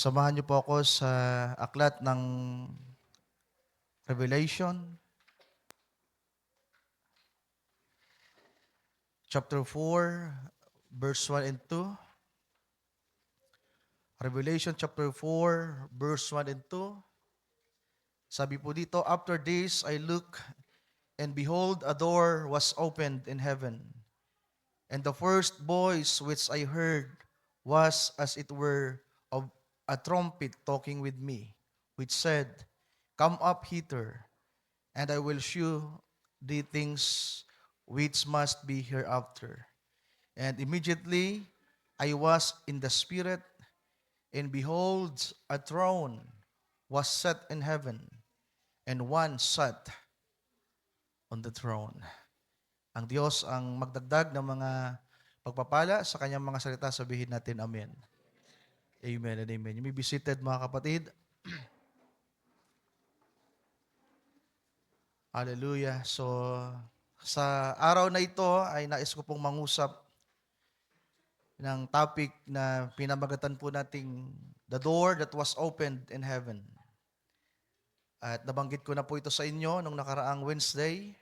Samahan niyo po ako sa aklat ng Revelation, chapter 4, verse 1 and 2. Revelation chapter 4, verse 1 and 2. Sabi po dito, "After this I look, and behold, a door was opened in heaven. And the first voice which I heard was as it were of a trumpet talking with me, which said, 'Come up hither, and I will shew thee things which must be hereafter.' And immediately I was in the Spirit, and behold, a throne was set in heaven, and one sat on the throne." Ang Diyos ang magdagdag ng mga pagpapala sa kanyang mga salita, sabihin natin, Amen. Amen and Amen. You may be seated, mga kapatid. Hallelujah. So, sa araw na ito ay nais ko pong mangusap ng topic na pinamagatan po nating The Door That Was Opened in Heaven. At nabanggit ko na po ito sa inyo nung nakaraang Wednesday,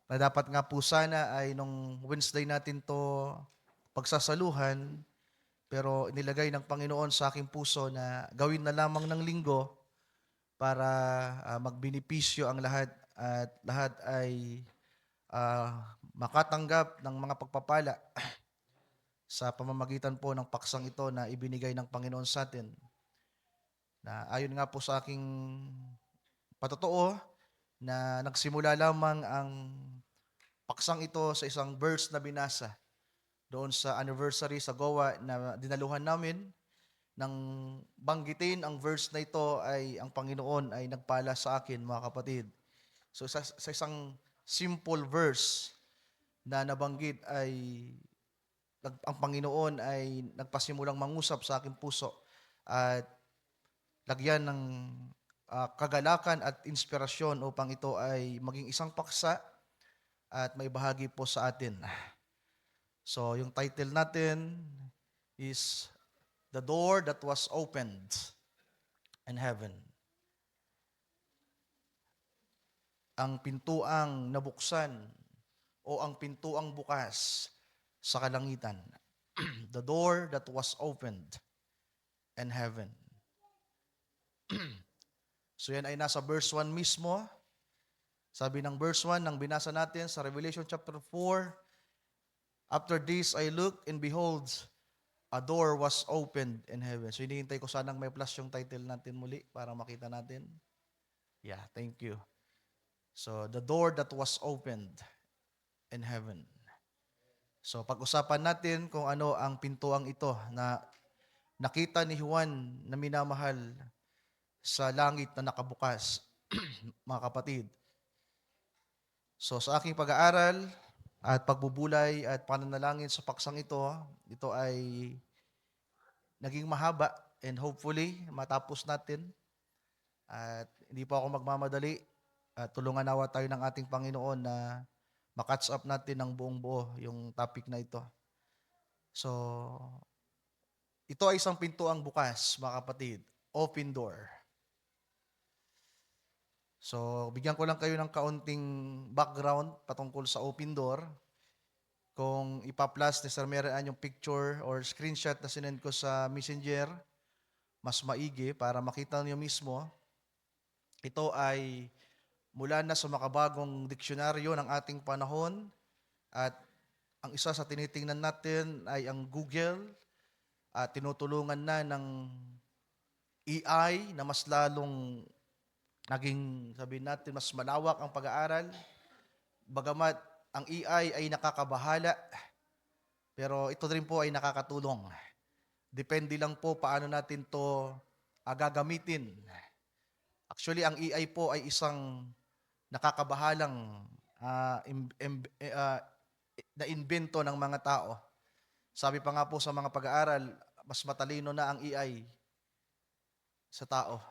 na dapat nga po sana ay nung Wednesday natin to pagsasaluhan, pero inilagay ng Panginoon sa aking puso na gawin na lamang ng linggo para magbenepisyo ang lahat at lahat ay makatanggap ng mga pagpapala sa pamamagitan po ng paksang ito na ibinigay ng Panginoon sa atin. Na ayon nga po sa aking patotoo na nagsimula lamang ang paksang ito sa isang verse na binasa doon sa anniversary sa Goa na dinaluhan namin. Nang banggitin ang verse na ito ay ang Panginoon ay nagpala sa akin, mga kapatid. So sa isang simple verse na nabanggit ay ang Panginoon ay nagpasimulang mangusap sa aking puso at lagyan ng kagalakan at inspirasyon upang ito ay maging isang paksa at may bahagi po sa atin. So yung title natin is The Door That Was Opened in Heaven. Ang pintuang nabuksan o ang pintuang bukas sa kalangitan. The door that was opened in heaven. So yan ay nasa verse 1 mismo. Sabi ng verse 1 nang binasa natin sa Revelation chapter 4, "After this I looked, and behold, a door was opened in heaven." So hinihintay ko sanang may plus yung title natin muli para makita natin. Yeah, thank you. So, the door that was opened in heaven. So, pag-usapan natin kung ano ang pintuang ito na nakita ni Juan na minamahal sa langit na nakabukas, mga kapatid. So, sa aking pag-aaral at pagbubulay at pananalangin sa paksang ito ay naging mahaba and hopefully matapos natin. At hindi po ako magmamadali. Tulungan nawa tayo ng ating Panginoon na makatch up natin ng buong buo yung topic na ito. So, ito ay isang pintuang bukas, mga kapatid. Open door. So, bigyan ko lang kayo ng kaunting background patungkol sa open door. Kung ipa-plus ni Sir Meraan yung picture or screenshot na sinend ko sa Messenger, mas maigi para makita niyo mismo. Ito ay mula na sa makabagong diksyonaryo ng ating panahon at ang isa sa tinitingnan natin ay ang Google at tinutulungan na ng AI na mas lalong naging, sabihin natin, mas malawak ang pag-aaral. Bagamat ang AI ay nakakabahala, pero ito rin po ay nakakatulong. Depende lang po paano natin to gagamitin. Actually, ang AI po ay isang nakakabahalang na invento ng mga tao. Sabi pa nga po sa mga pag-aaral, mas matalino na ang AI sa tao.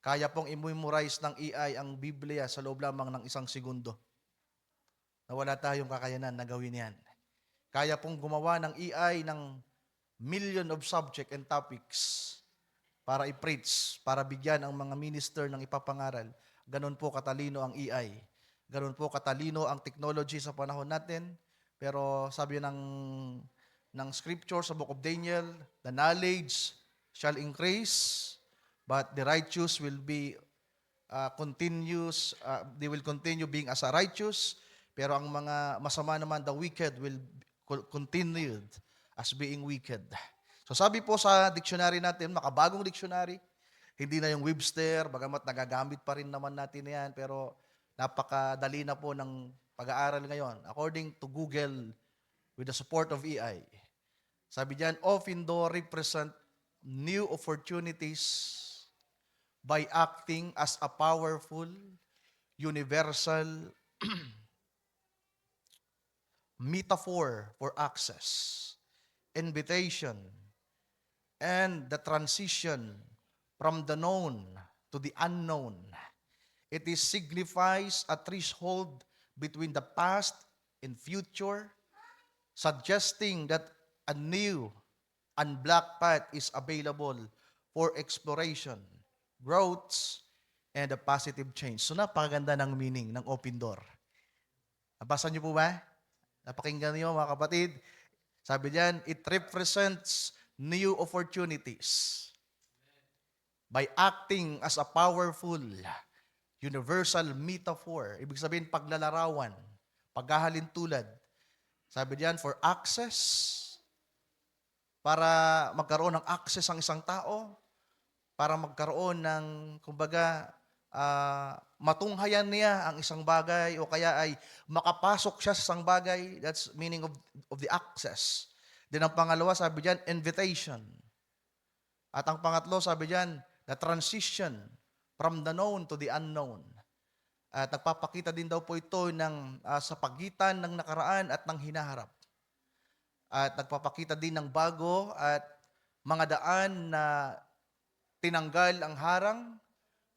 Kaya pong i-memorize ng AI ang Biblia sa loob lamang ng 1 segundo. Na wala tayong kakayanan na gawin yan. Kaya pong gumawa ng AI ng million of subject and topics para i-preach, para bigyan ang mga minister ng ipapangaral. Ganon po katalino ang AI. Ganon po katalino ang technology sa panahon natin. Pero sabi ng scripture sa Book of Daniel, the knowledge shall increase, but the righteous will be they will continue being as a righteous, pero ang mga masama naman, the wicked will continued as being wicked. So sabi po sa dictionary natin, makabagong dictionary, hindi na yung Webster, bagamat nagagamit pa rin naman natin yan, pero napakadali na po ng pag-aaral ngayon. According to Google, with the support of AI, sabi diyan, often do represent new opportunities by acting as a powerful, universal metaphor for access, invitation, and the transition from the known to the unknown. It signifies a threshold between the past and future, suggesting that a new unblocked path is available for exploration, growth, and a positive change. So napakaganda ng meaning ng open door. Nabasa niyo po ba? Napakinggan niyo mga kapatid. Sabi diyan, it represents new opportunities by acting as a powerful, universal metaphor. Ibig sabihin, paglalarawan, paghahalin tulad. Sabi diyan, for access, para magkaroon ng access ang isang tao, para magkaroon ng, kumbaga, matunghayan niya ang isang bagay o kaya ay makapasok siya sa isang bagay. That's meaning of the access. Then ang pangalawa, sabi diyan, invitation. At ang pangatlo, sabi diyan, the transition from the known to the unknown. At nagpapakita din daw po ito ng sa pagitan ng nakaraan at ng hinaharap. At nagpapakita din ng bago at mga daan na tinanggal ang harang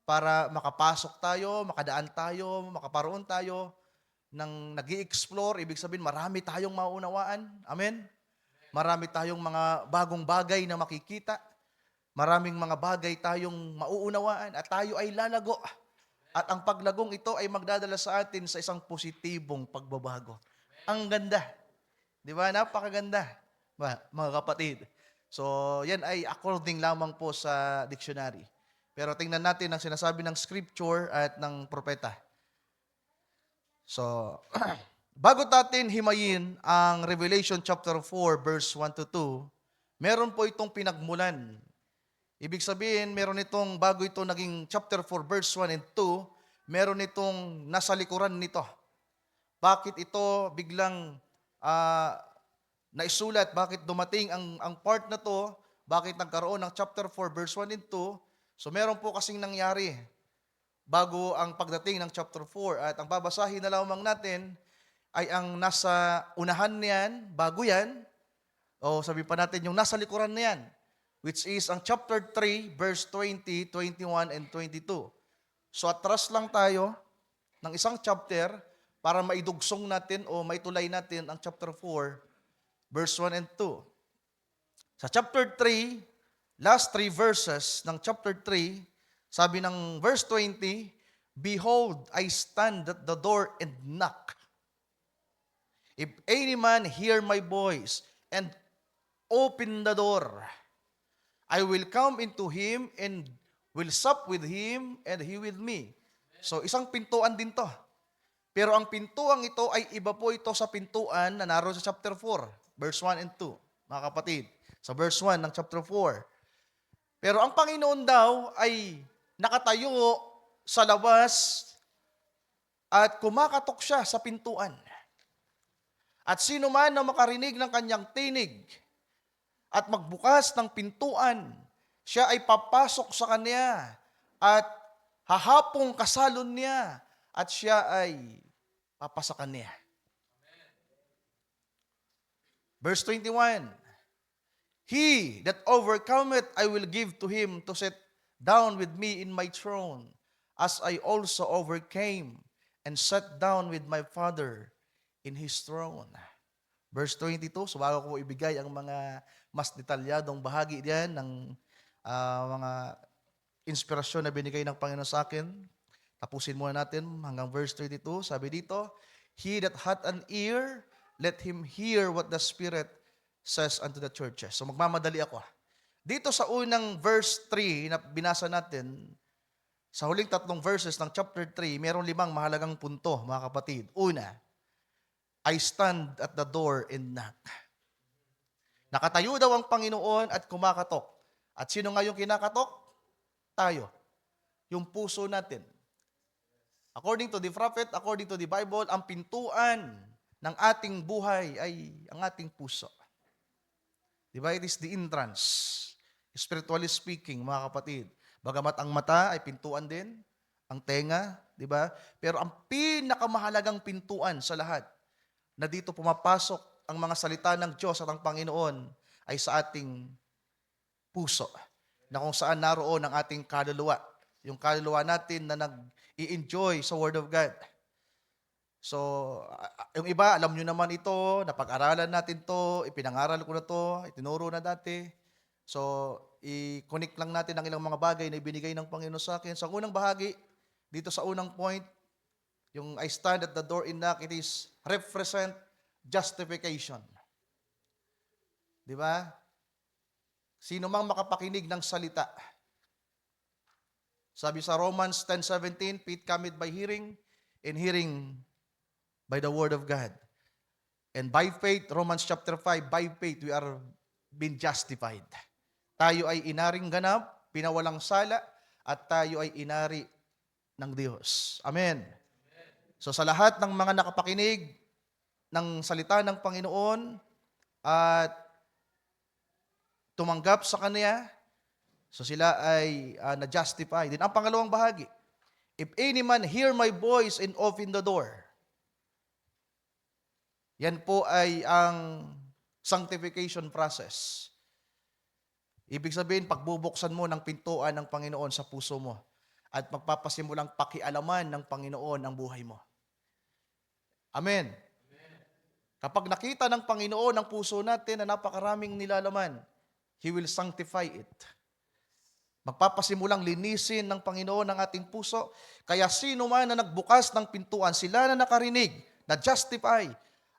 para makapasok tayo, makadaan tayo, makaparoon tayo ng nag-i-explore. Ibig sabihin, marami tayong maunawaan. Amen? Marami tayong mga bagong bagay na makikita. Maraming mga bagay tayong mauunawaan at tayo ay lalago. At ang paglagong ito ay magdadala sa atin sa isang positibong pagbabago. Ang ganda. Di ba? Napakaganda. Mga kapatid. So, yan ay according lamang po sa dictionary. Pero tingnan natin ang sinasabi ng scripture at ng propeta. So, bago natin himayin ang Revelation chapter 4 verse 1 to 2, meron po itong pinagmulan. Ibig sabihin, meron itong, bago ito naging chapter 4 verse 1 and 2, meron itong nasa likuran nito. Bakit ito biglang naisulat? Bakit dumating ang part na to? Bakit nagkaroon ng chapter 4 verse 1 and 2? So meron po kasing nangyari bago ang pagdating ng chapter 4 at ang babasahin na lamang natin ay ang nasa unahan niyan, bago yan, o sabi pa natin yung nasa likuran niyan, which is ang chapter 3 verse 20, 21, and 22. So atras lang tayo ng isang chapter para maidugsong natin o maitulay natin ang chapter 4 verse 1 and 2. Sa chapter 3, last 3 verses ng chapter 3, sabi ng verse 20, behold, I stand at the door and knock. If any man hear my voice and open the door, I will come into him and will sup with him and he with me. So isang pintuan din to. Pero ang pintuang ito ay iba po ito sa pintuan na naroon sa chapter 4, verse 1 and 2, mga kapatid. Sa verse 1 ng chapter 4. Pero ang Panginoon daw ay nakatayo sa labas at kumakatok siya sa pintuan. At sino man na makarinig ng kanyang tinig at magbukas ng pintuan, siya ay papasok sa kanya at hahapong kasalon niya at siya ay papasakan niya. Verse 21, he that overcometh, I will give to him to sit down with me in my throne, as I also overcame and sat down with my Father in His throne. Verse 22, so bago ko ibigay ang mga mas detalyadong bahagi diyan ng mga inspirasyon na binigay ng Panginoon sa akin. Tapusin muna natin hanggang verse 32. Sabi dito, He that hath an ear, let him hear what the Spirit says unto the churches. So magmamadali ako. Dito sa unang verse 3 na binasa natin, sa huling 3 verses ng chapter 3, mayroong 5 mahalagang punto, mga kapatid. Una, I stand at the door and knock. Nakatayo daw ang Panginoon at kumakatok. At sino nga yung kinakatok? Tayo. Yung puso natin. According to the prophet, according to the Bible, ang pintuan ng ating buhay ay ang ating puso. Diba? It is the entrance. Spiritually speaking, mga kapatid. Bagamat ang mata ay pintuan din, ang tenga, diba? Pero ang pinakamahalagang pintuan sa lahat, na dito pumapasok ang mga salita ng Diyos at ang Panginoon, ay sa ating puso. Na kung saan naroon ang ating kaluluwa. Yung kaluluwa natin na nag-i-enjoy sa Word of God. So, yung iba, alam nyo naman ito, napag-aralan natin to, ipinangaral ko na to, itinuro na dati. So, i-connect lang natin ang ilang mga bagay na ibinigay ng Panginoon sa akin. Sa unang bahagi, dito sa unang point, yung I stand at the door and knock, it is represent justification. Di ba? Sino mang makapakinig ng salita. Sabi sa Romans 10:17, faith cometh by hearing, and hearing by the word of God. And by faith, Romans chapter 5, by faith we are being justified. Tayo ay inaring ganap, pinawalang sala, at tayo ay inari ng Diyos. Amen. So sa lahat ng mga nakapakinig ng salita ng Panginoon at tumanggap sa Kanya, so sila ay na-justify. Din ang pangalawang bahagi, if any man hear my voice and open the door, yan po ay ang sanctification process. Ibig sabihin, pagbubuksan mo ng pintuan ng Panginoon sa puso mo at magpapasimulang pakialaman ng Panginoon ang buhay mo. Amen. Kapag nakita ng Panginoon ang puso natin na napakaraming nilalaman, He will sanctify it. Magpapasimulang linisin ng Panginoon ang ating puso. Kaya sino man na nagbukas ng pintuan, sila na nakarinig, na justify,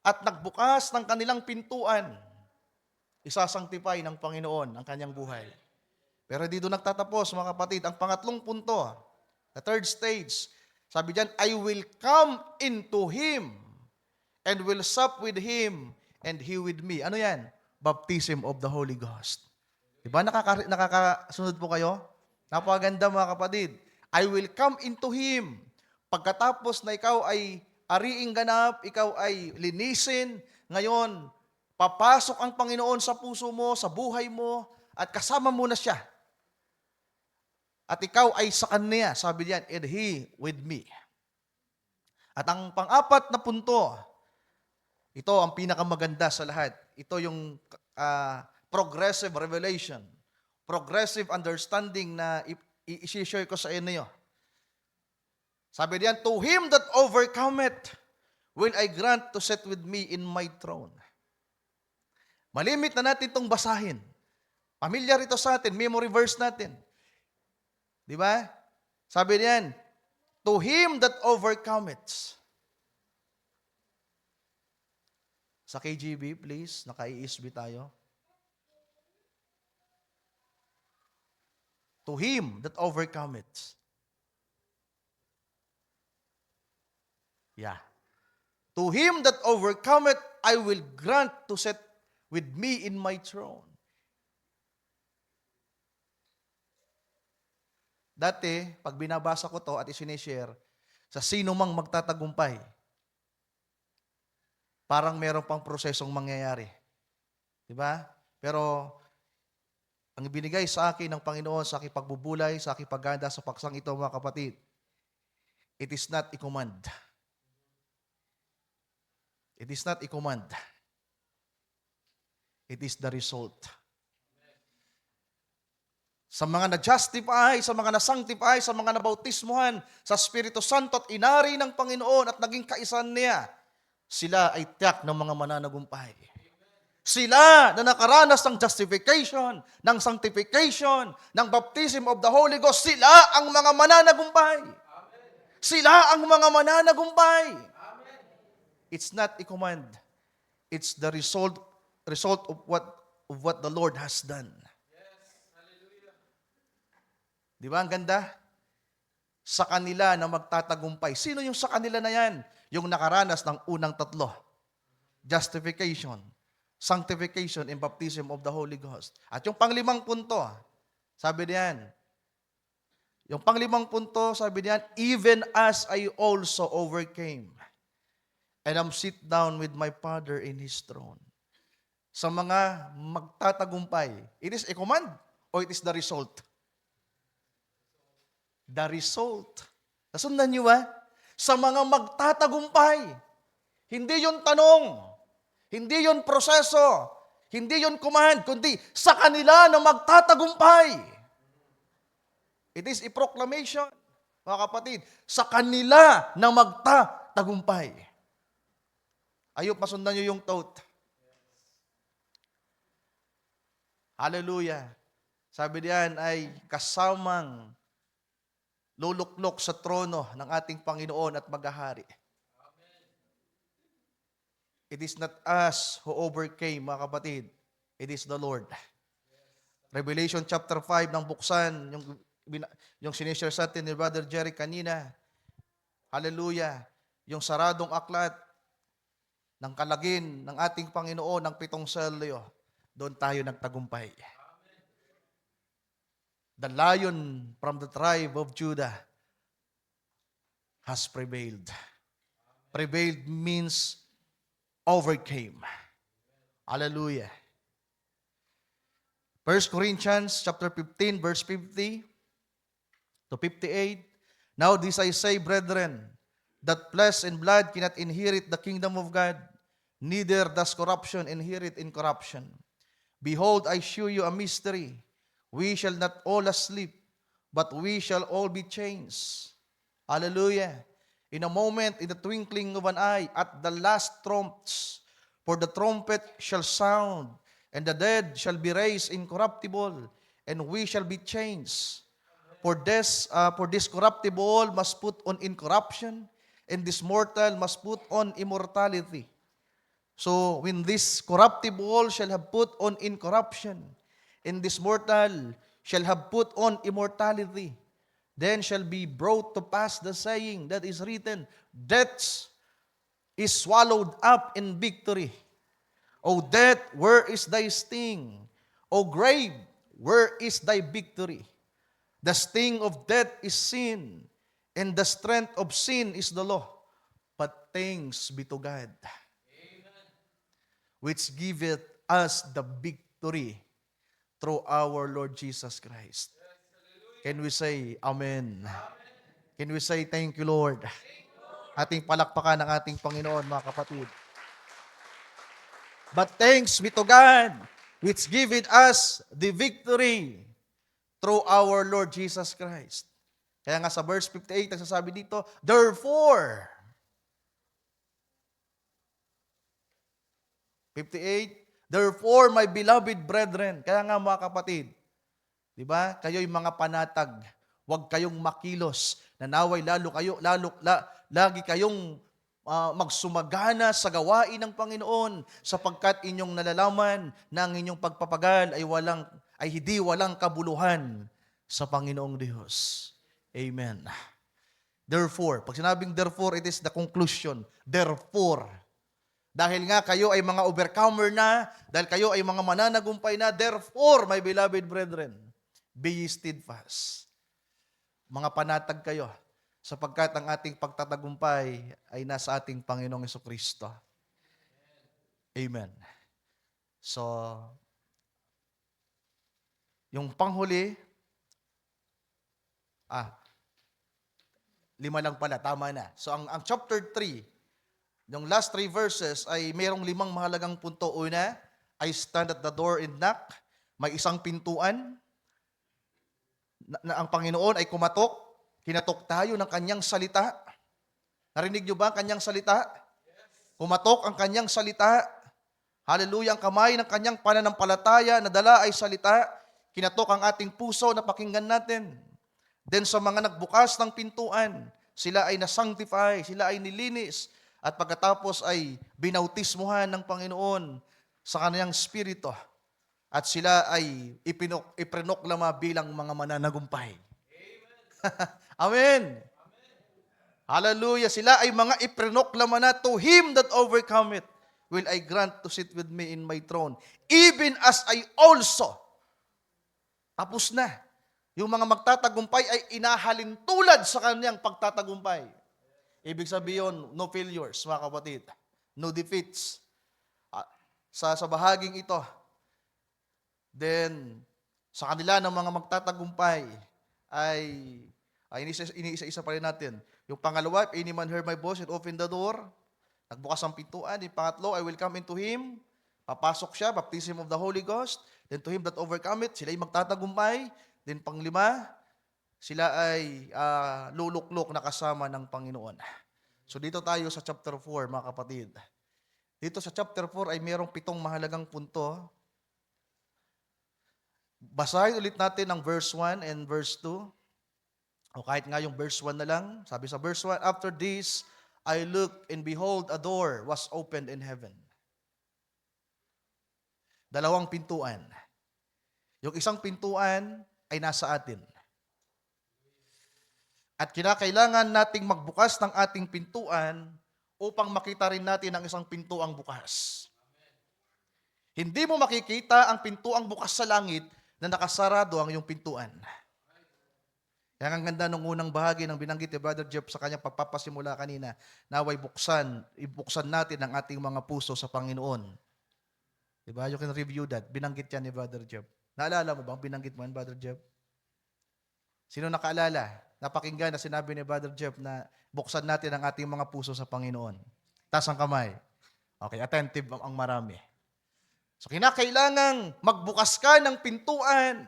at nagbukas ng kanilang pintuan, isasanctify ng Panginoon ang kanyang buhay. Pero dito nagtatapos, mga kapatid, ang pangatlong punto, the third stage, sabi diyan, I will come into Him and will sup with Him and He with me. Ano yan? Baptism of the Holy Ghost. Diba? Nakakasunod po kayo? Napakaganda, mga kapatid. I will come into Him. Pagkatapos na ikaw ay ariing ganap, ikaw ay linisin, ngayon, papasok ang Panginoon sa puso mo, sa buhay mo, at kasama mo na siya. At ikaw ay sa Kanya, sabi diyan, and He with me. At ang pang-apat na punto, ito ang pinakamaganda sa lahat. Ito yung progressive revelation, progressive understanding na i-share ko sa inyo. Sabi diyan, to him that overcometh, will I grant to sit with me in my throne. Malimit na natin itong basahin. Pamilyar ito sa atin, memory verse natin. Di ba? Sabi diyan, to him that overcometh. Sa KGB, please, naka-ESB tayo. To him that overcometh. Yeah. To him that overcometh, I will grant to sit with me in my throne. Dati, pag binabasa ko to at isinishare, sa sino mang magtatagumpay, parang meron pang prosesong mangyayari. Diba? Pero, ang ibinigay sa akin ng Panginoon sa aking pagbubulay, sa aking pagganda sa paksang ito, mga kapatid, it is not a command. It is not a command. It is the result. Sa mga na-justify, sa mga na-sanctify, sa mga nabautismuhan, sa Espiritu Santo at inari ng Panginoon at naging kaisan niya, sila ay tiyak ng mga mananagumpay. Sila na nakaranas ng justification, ng sanctification, ng baptism of the Holy Ghost, sila ang mga mananagumpay. Sila ang mga mananagumpay. It's not a command. It's the result of what the Lord has done. Di ba ang ganda? Sa kanila na magtatagumpay. Sino yung sa kanila na yan? Yung nakaranas ng unang tatlo. Justification, sanctification, and baptism of the Holy Ghost. At yung panglimang punto, sabi niyan, yung panglimang punto, sabi niyan, even as I also overcame, and am sit down with my Father in His throne. Sa mga magtatagumpay, it is a command or it is the result? The result. Nasundan niyo ba? Sa mga magtatagumpay. Hindi yon tanong. Hindi yon proseso. Hindi yon command. Kundi sa kanila na magtatagumpay. It is a proclamation, mga kapatid. Sa kanila na magtatagumpay. Ayop, masundan niyo yung thought. Hallelujah. Sabi diyan ay kasamang luluklok sa trono ng ating Panginoon at maghahari. It is not us who overcame, mga kapatid. It is the Lord. Revelation chapter 5 nang buksan, yung sinishare sa atin ni Brother Jerry kanina. Hallelujah. Yung saradong aklat ng kalagin ng ating Panginoon, ng 7 selyo, doon tayo nagtagumpay. The Lion from the tribe of Judah has prevailed. Prevailed means overcame. Hallelujah. 1 Corinthians chapter 15, verse 50 to 58. Now this I say, brethren, that flesh and blood cannot inherit the kingdom of God, neither does corruption inherit incorruption. Behold, I shew you a mystery. We shall not all sleep, but we shall all be changed. Hallelujah. In a moment, in the twinkling of an eye, at the last trumps, for the trumpet shall sound, and the dead shall be raised incorruptible, and we shall be changed. For this corruptible must put on incorruption, and this mortal must put on immortality. So, when this corruptible shall have put on incorruption, and this mortal shall have put on immortality, then shall be brought to pass the saying that is written, death is swallowed up in victory. O death, where is thy sting? O grave, where is thy victory? The sting of death is sin, and the strength of sin is the law. But thanks be to God, which giveth us the victory through our Lord Jesus Christ. Can we say Amen? Can we say thank you, Lord? Ating palakpakan ng ating Panginoon, mga kapatid. But thanks be to God, which giveth us the victory through our Lord Jesus Christ. Kaya nga sa verse 58, nagsasabi dito, therefore, 58, therefore, my beloved brethren, kaya nga mga kapatid, di ba? Kayo'y mga panatag, huwag kayong makilos, nanaway lagi kayong magsumagana sa gawain ng Panginoon, sapagkat inyong nalalaman na ang inyong pagpapagal ay hindi walang kabuluhan sa Panginoong Diyos. Amen. Therefore, pag sinabing therefore, it is the conclusion. Therefore, dahil nga kayo ay mga overcomer na, dahil kayo ay mga mananagumpay na, therefore, my beloved brethren, be ye steadfast. Mga panatag kayo, sapagkat ang ating pagtatagumpay ay nasa ating Panginoong Jesucristo. Amen. So, yung panghuli, 5 lang pala, tama na. So, ang chapter 3, yung last 3 verses ay mayroong 5 mahalagang punto. Una, I stand at the door and knock. May isang pintuan na ang Panginoon ay kumatok. Kinatok tayo ng kanyang salita. Narinig nyo ba ang kanyang salita? Kumatok ang kanyang salita. Hallelujah, ang kamay ng kanyang pananampalataya na dala ay salita, kinatok ang ating puso na pakinggan natin. Then sa mga nagbukas ng pintuan, sila ay nasanctify, sila ay nilinis, at pagkatapos ay binautismuhan ng Panginoon sa kanyang spirito. At sila ay iprinoklama bilang mga mananagumpay. Amen. Hallelujah. Sila ay mga iprinoklama na, to him that overcometh will I grant to sit with me in my throne, even as I also. Tapos na. Yung mga magtatagumpay ay inahalin tulad sa kanyang pagtatagumpay. Ibig sabihin, no failures, mga kapatid. No defeats. Sa bahaging ito, then, sa kanila ng mga magtatagumpay, ay iniisa-isa pa rin natin. Yung pangalawa, if any man hear my voice and open the door, nagbukas ang pintuan. Yung pangatlo, I will come into him. Papasok siya, baptism of the Holy Ghost. Then to him that overcome it, sila ay magtatagumpay. Then panglima, sila ay luluklok na kasama ng Panginoon. So dito tayo sa chapter 4, mga kapatid. Dito sa chapter 4 ay mayroong 7 mahalagang punto. Basahin ulit natin ang verse 1 and verse 2. O kahit nga yung verse 1 na lang. Sabi sa verse 1, after this, I looked and behold, a door was opened in heaven. Dalawang pintuan. Yung isang pintuan ay nasa atin. At kinakailangan nating magbukas ng ating pintuan upang makita rin natin ang isang pintuang bukas. Hindi mo makikita ang pintuang bukas sa langit na nakasarado ang iyong pintuan. Kaya ang ganda ng unang bahagi ng binanggit ni Brother Jeff sa kanyang pagpapasimula kanina, naway ibuksan natin ang ating mga puso sa Panginoon. Diba? You can review that. Binanggit yan ni Brother Jeff. Naalala mo bang binanggit mo yan, Brother Jeff? Sino nakaalala? Napakinggan na sinabi ni Brother Jeff na buksan natin ang ating mga puso sa Panginoon. Taas ang kamay. Okay, attentive ang marami. So, kinakailangang magbukas ka ng pintuan.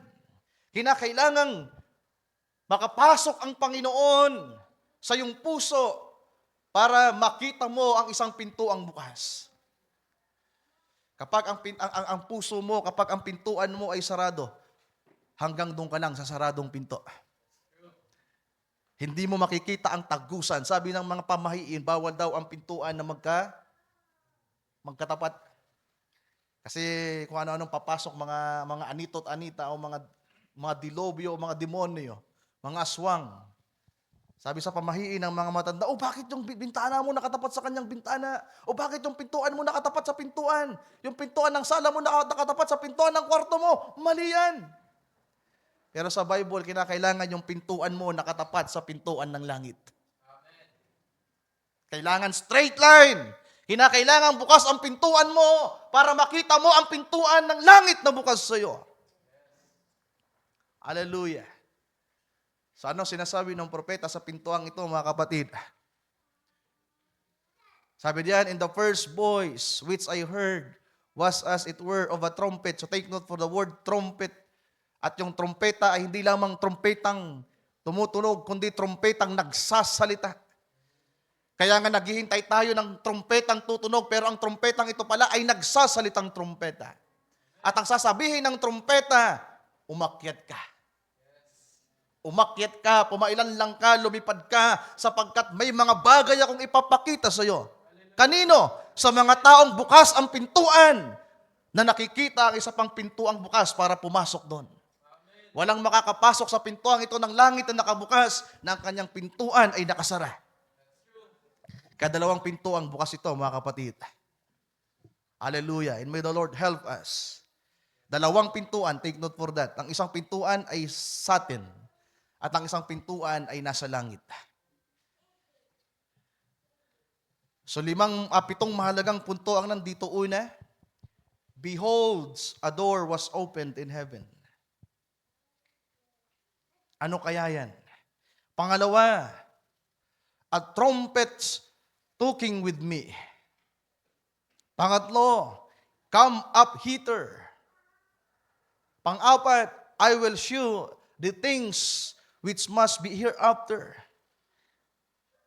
Kinakailangang makapasok ang Panginoon sa iyong puso para makita mo ang isang pintuang bukas. Kapag ang puso mo, kapag ang pintuan mo ay sarado, hanggang doon ka lang sa saradong pinto. Hindi mo makikita ang tagusan. Sabi ng mga pamahiin, bawal daw ang pintuan na magkatapat. Kasi kung ano-anong papasok, mga anitot anita o mga dilobyo o mga demonyo, mga aswang. Sabi sa pamahiin ng mga matanda, bakit yung bintana mo nakatapat sa kanyang bintana? O bakit yung pintuan mo nakatapat sa pintuan? Yung pintuan ng sala mo nakatapat sa pintuan ng kwarto mo? Mali yan. Pero sa Bible, kinakailangan yung pintuan mo nakatapat sa pintuan ng langit. Amen. Kailangan straight line. Kinakailangan bukas ang pintuan mo para makita mo ang pintuan ng langit na bukas sa iyo. Hallelujah. So ano sinasabi ng propeta sa pintuang ito, mga kapatid? Sabi diyan, in the first voice which I heard was as it were of a trumpet. So take note for the word trumpet. At yung trompeta ay hindi lamang trompetang tumutunog, kundi trompetang nagsasalita. Kaya nga naghihintay tayo ng trompetang tutunog, pero ang trompetang ito pala ay nagsasalitang trompeta. At ang sasabihin ng trompeta, umakyat ka. Umakyat ka, pumailan lang ka, lumipad ka, sapagkat may mga bagay akong ipapakita sa iyo. Kanino? Sa mga taong bukas ang pintuan, na nakikita ang isa pang pintuang bukas para pumasok doon. Walang makakapasok sa pintuang ito ng langit na nakabukas, na ang kanyang pintuan ay nakasara. Kadalawang pintuang bukas ito, mga kapatid. Hallelujah. And may the Lord help us. Dalawang pintuan, take note for that. Ang isang pintuan ay sa atin. At ang isang pintuan ay nasa langit. So 7 mahalagang punto ang nandito. Una, behold, a door was opened in heaven. Ano kaya yan? Pangalawa, a trumpet talking with me. Pangatlo, come up hither. Pang-apat, I will shew the things which must be hereafter.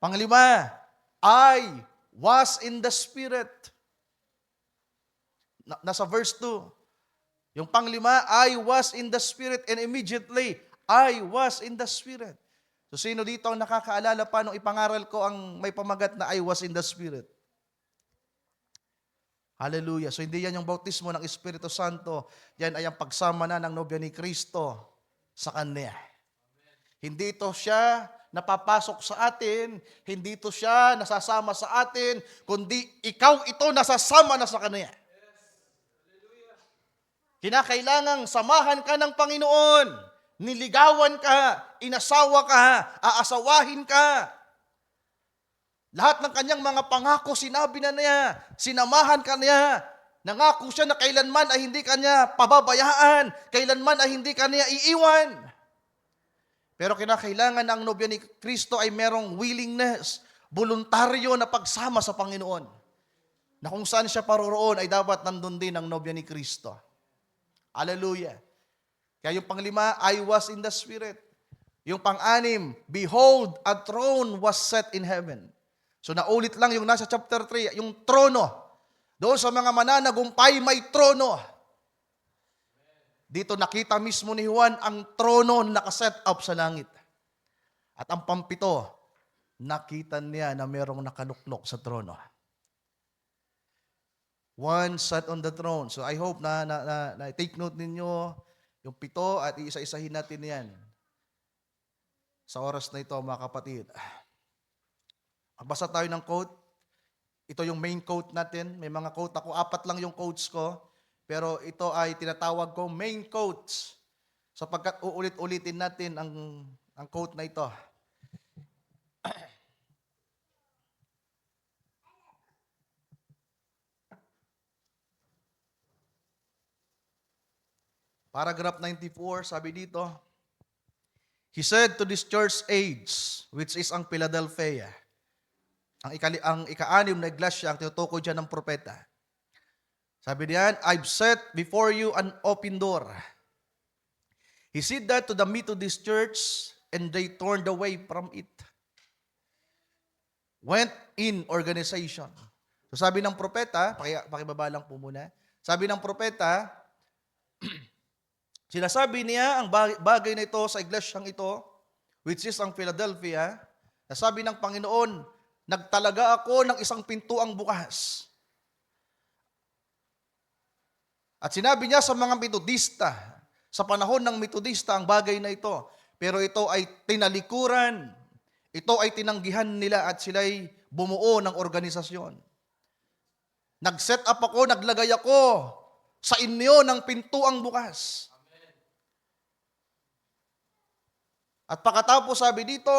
Panglima, I was in the Spirit. Nasa verse 2. Yung panglima, I was in the Spirit and immediately I was in the Spirit. So sino dito ang nakakaalala pa nung ipangaral ko ang may pamagat na I was in the Spirit? Hallelujah. So hindi yan yung bautismo ng Espiritu Santo. Yan ay ang pagsama na ng nobya ni Kristo sa Kanya. Hindi ito siya napapasok sa atin, hindi ito siya nasasama sa atin, kundi ikaw ito nasasama na sa Kanya. Kinakailangang samahan ka ng Panginoon, niligawan ka, inasawa ka, aasawahin ka. Lahat ng kanyang mga pangako, sinabi na niya, sinamahan ka niya. Nangako siya na kailanman ay hindi kanya pababayaan, kailanman ay hindi kanya iiwan. Pero kinakailangan ang nobya ni Kristo ay merong willingness, voluntaryo na pagsama sa Panginoon. Na kung saan siya paroroon ay dapat nandun din ang nobya ni Kristo. Hallelujah. Kaya yung panglima, I was in the Spirit. Yung pang-anim, behold, a throne was set in heaven. So naulit lang yung nasa chapter 3, yung trono. Doon sa mga mananagumpay, may trono. Dito nakita mismo ni Juan ang trono na nakaset up sa langit. At ang pampito, nakita niya na merong nakaluklok sa trono. One sat on the throne. So I hope na take note ninyo yung pito at iisa-isahin natin yan. Sa oras na ito, mga kapatid. Magbasa tayo ng quote. Ito yung main quote natin. May mga quote ako. 4 lang yung quotes ko. Pero ito ay tinatawag ko main quotes. Sapagkat uulit-ulitin natin ang quote na ito. Paragraph 94, sabi dito, He said to this church age, which is ang Philadelphia, ang ika-anim na iglesia, ang tinutukoy dyan ng propeta. Sabi diyan, I've set before you an open door. He said that to the Methodist church, and they turned away from it. Went in organization. So sabi ng propeta, pakibaba lang po muna. Sabi ng propeta, sinasabi niya ang bagay na ito sa iglesyang ito, which is ang Philadelphia, na sabi ng Panginoon, nagtalaga ako ng isang pintuang bukas. At sinabi niya sa mga Metodista, sa panahon ng Metodista ang bagay na ito, pero ito ay tinalikuran, ito ay tinanggihan nila at sila'y bumuo ng organisasyon. Nag-set up ako, naglagay ako sa inyo ng pintuang bukas. At pagkatapos sabi dito,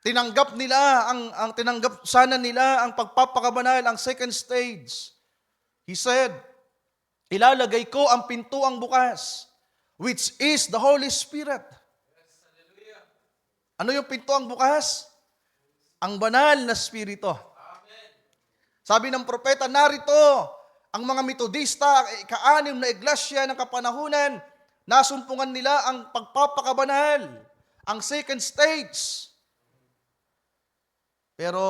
tinanggap sana nila ang pagpapakabanal, ang second stage. He said, ilalagay ko ang pintuang bukas, which is the Holy Spirit. Ano yung pintuang bukas? Ang banal na Espiritu. Sabi ng propeta, narito ang mga Metodista, ang ika-anim na iglesia ng kapanahunan, nasumpungan nila ang pagpapakabanal, ang second stage. Pero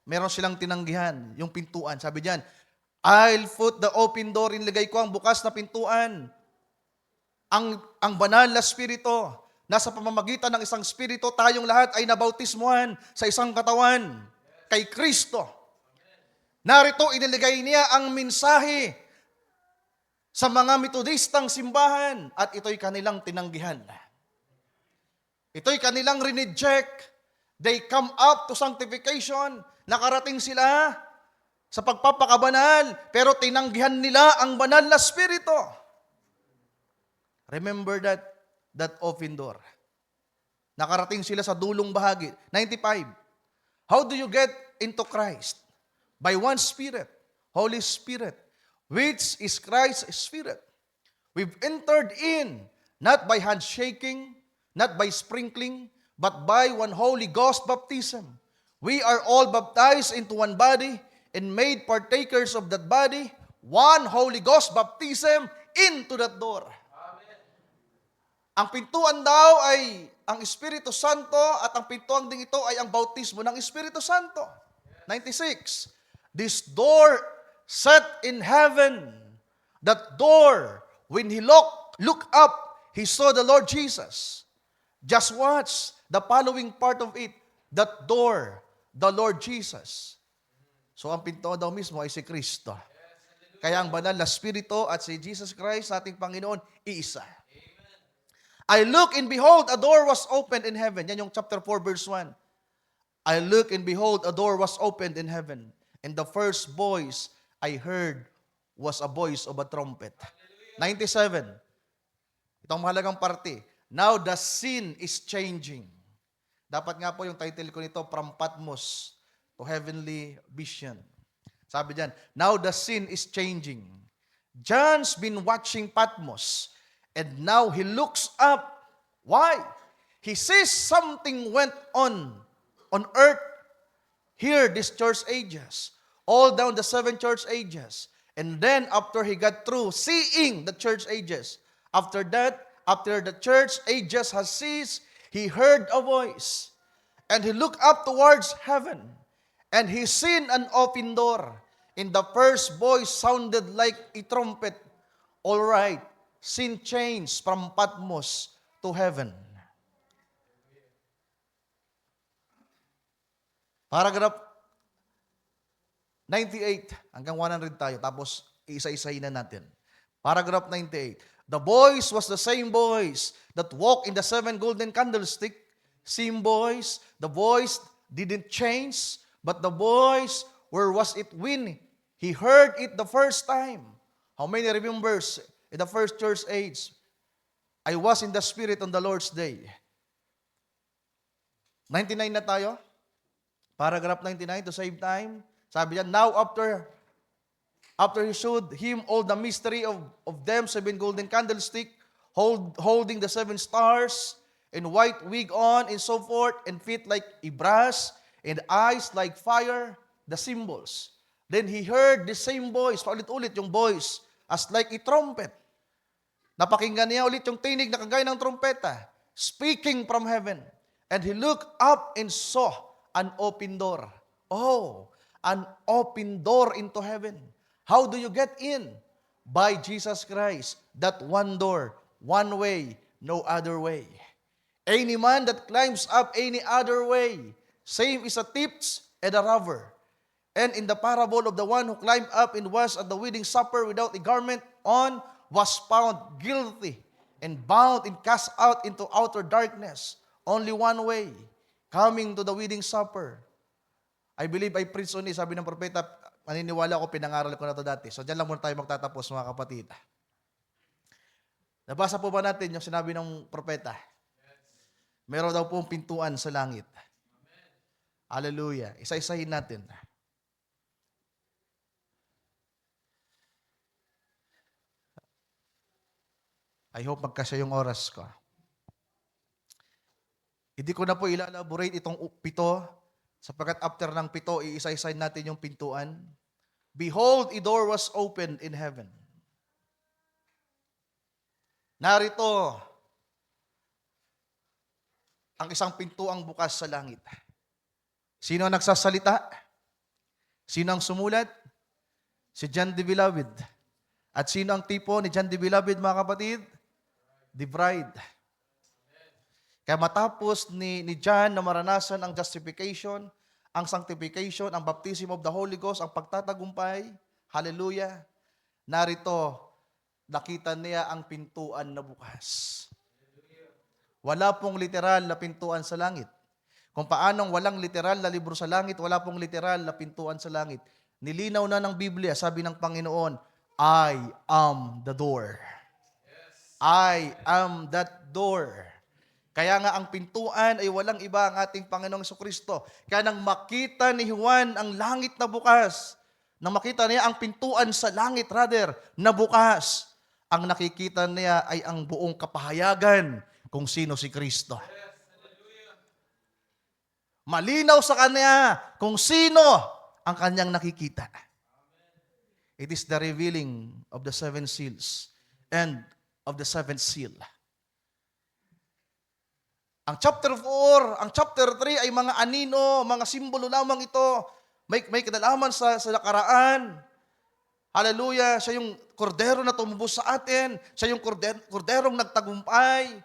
meron silang tinanggihan, yung pintuan. Sabi diyan, I'll put the open door, inilagay ko ang bukas na pintuan. Ang banal na Espiritu, nasa pamamagitan ng isang Espiritu, tayong lahat ay nabautismuhan sa isang katawan, kay Kristo. Narito inilagay niya ang mensahe sa mga Metodistang simbahan at ito'y kanilang tinanggihan. Ito'y kanilang rineject. They come up to sanctification. Nakarating sila sa pagpapakabanal, pero tinanggihan nila ang banal na Espiritu. Remember that open door. Nakarating sila sa dulong bahagi. 95. How do you get into Christ? By one Spirit, Holy Spirit, which is Christ's Spirit. We've entered in, not by handshaking, not by sprinkling, but by one Holy Ghost baptism. We are all baptized into one body and made partakers of that body, one Holy Ghost baptism into that door. Amen. Ang pintuan daw ay ang Espiritu Santo at ang pintuan ding ito ay ang bautismo ng Espiritu Santo. 96. This door set in heaven. That door, when he looked up, he saw the Lord Jesus. Just watch the following part of it. That door, the Lord Jesus. So ang pinto daw mismo ay si Kristo. Kaya ang banal na Espiritu at si Jesus Christ, ating Panginoon, iisa. I look and behold, a door was opened in heaven. Yan yung chapter 4, verse 1. I look and behold, a door was opened in heaven. And the first voice I heard was a voice of a trumpet. 97. Itong mahalagang parte. Now the scene is changing. Dapat nga po yung title ko nito, From Patmos to Heavenly Vision. Sabi diyan, now the scene is changing. John's been watching Patmos, and now he looks up. Why? He sees something went on earth. Here, these church ages, all down the 7 church ages. And then, after he got through seeing the church ages, after that, after the church ages has ceased, he heard a voice, and he looked up towards heaven, and he seen an open door. And the first voice sounded like a trumpet. All right, scene changed from Patmos to heaven. Paragraph 98 hanggang 100 tayo, tapos isa-isahin na natin. Paragraph 98. The voice was the same voice that walked in the 7 golden candlestick. Same voice. The voice didn't change, but the voice, where was it when he heard it the first time? How many remembers in the first church age? I was in the Spirit on the Lord's day. 99 na tayo. Paragraph 99 to save time. Sabi niya, now after he showed him all the mystery of them 7 golden candlestick, holding the 7 stars, and white wig on, and so forth, and feet like a brass, and eyes like fire, the symbols. Then he heard the same voice, paulit-ulit yung voice, as like a trumpet. Napakinggan niya ulit yung tinig na kagaya ng trumpeta, speaking from heaven. And he looked up and saw an open door. Oh, an open door into heaven. How do you get in? By Jesus Christ. That one door, one way, no other way. Any man that climbs up any other way, same is a thief and a robber. And in the parable of the one who climbed up and was at the wedding supper without a garment on, was found guilty and bound and cast out into outer darkness. Only one way, coming to the wedding supper. I believe I preached on it, sabi ng propeta, maniniwala ako, pinangaral ko na ito dati. So dyan lang muna tayo magtatapos, mga kapatid. Nabasa po ba natin yung sinabi ng propeta? Meron daw pong pintuan sa langit. Hallelujah. Isa-isahin natin. I hope magkasya yung oras ko. Hindi ko na po ila-elaborate itong 7, sapagkat after ng 7, iisa-isahin natin yung pintuan. Behold, a door was opened in heaven. Narito ang isang pintuang bukas sa langit. Sino ang nagsasalita? Sino ang sumulat? Si John the Beloved. At sino ang tipo ni John the Beloved, mga kapatid? The bride. Kaya matapos ni John na maranasan ang justification, ang sanctification, ang baptism of the Holy Ghost, ang pagtatagumpay, hallelujah, narito, nakita niya ang pintuan na bukas. Wala pong literal na pintuan sa langit. Kung paanong walang literal na libro sa langit, wala pong literal na pintuan sa langit. Nilinaw na ng Biblia, sabi ng Panginoon, I am the door. I am that door. Kaya nga ang pintuan ay walang iba ang ating Panginoong Jesucristo. Kaya nang makita ni Juan ang langit na bukas, nang makita niya ang pintuan sa langit, na bukas, ang nakikita niya ay ang buong kapahayagan kung sino si Kristo. Malinaw sa kanya kung sino ang kanyang nakikita. It is the revealing of the 7 seals and of the 7th seal. Ang chapter 4, ang chapter 3 ay mga anino, mga simbolo lamang ito. May kinalaman sa nakaraan. Hallelujah. Siya yung kordero na tumubos sa atin. Siya yung korderong nagtagumpay.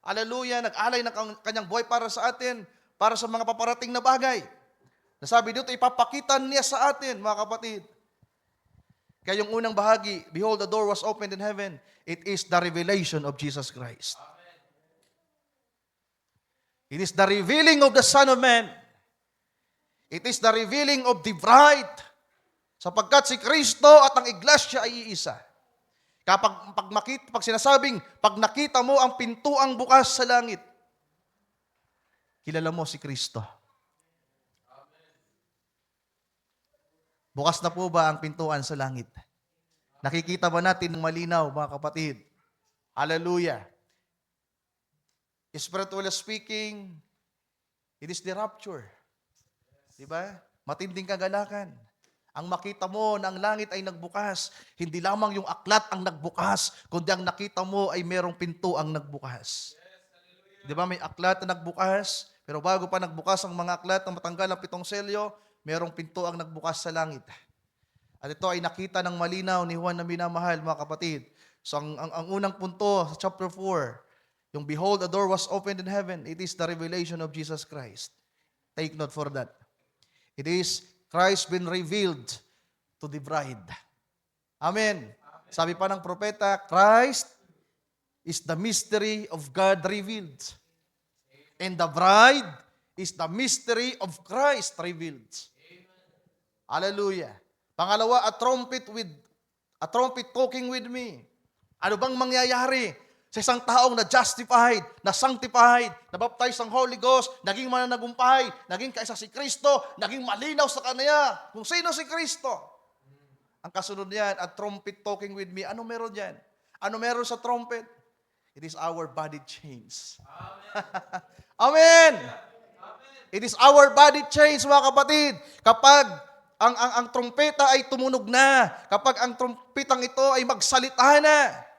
Hallelujah. Nag-alay ng kanyang buhay para sa atin, para sa mga paparating na bagay. Nasabi dito, ipapakita niya sa atin, mga kapatid. Kaya yung unang bahagi, behold, the door was opened in heaven. It is the revelation of Jesus Christ. It is the revealing of the Son of Man. It is the revealing of the bride. Sapagkat si Kristo at ang iglesia ay iisa. Pag sinasabing, pag nakita mo ang pintuang bukas sa langit, kilala mo si Kristo. Bukas na po ba ang pintuan sa langit? Nakikita ba natin ng malinaw, mga kapatid? Hallelujah. Spiritually speaking, it is the rapture. Diba? Matinding kagalakan. Ang makita mo na ang langit ay nagbukas, hindi lamang yung aklat ang nagbukas, kundi ang nakita mo ay merong pinto ang nagbukas. Di ba may aklat na nagbukas, pero bago pa nagbukas ang mga aklat na matanggal ang 7 selyo, merong pinto ang nagbukas sa langit. At ito ay nakita ng malinaw ni Juan na minamahal, mga kapatid. So ang unang punto sa chapter 4, yung behold, a door was opened in heaven, it is the revelation of Jesus Christ. Take note for that. It is Christ been revealed to the bride. Amen. Sabi pa ng propeta, Christ is the mystery of God revealed. And the bride is the mystery of Christ revealed. Hallelujah. Pangalawa, a trumpet talking with me. Ano bang mangyayari sa isang taong na justified, na sanctified, na baptized ng Holy Ghost, naging mananagumpay, naging kaisa si Kristo, naging malinaw sa Kanya kung sino si Kristo. Ang kasunod niyan, a trumpet talking with me. Ano meron yan? Ano meron sa trumpet? It is our body change. Amen. It is our body change, mga kapatid. Kapag ang trumpeta ay tumunog na, kapag ang trumpetang ito ay magsalita na,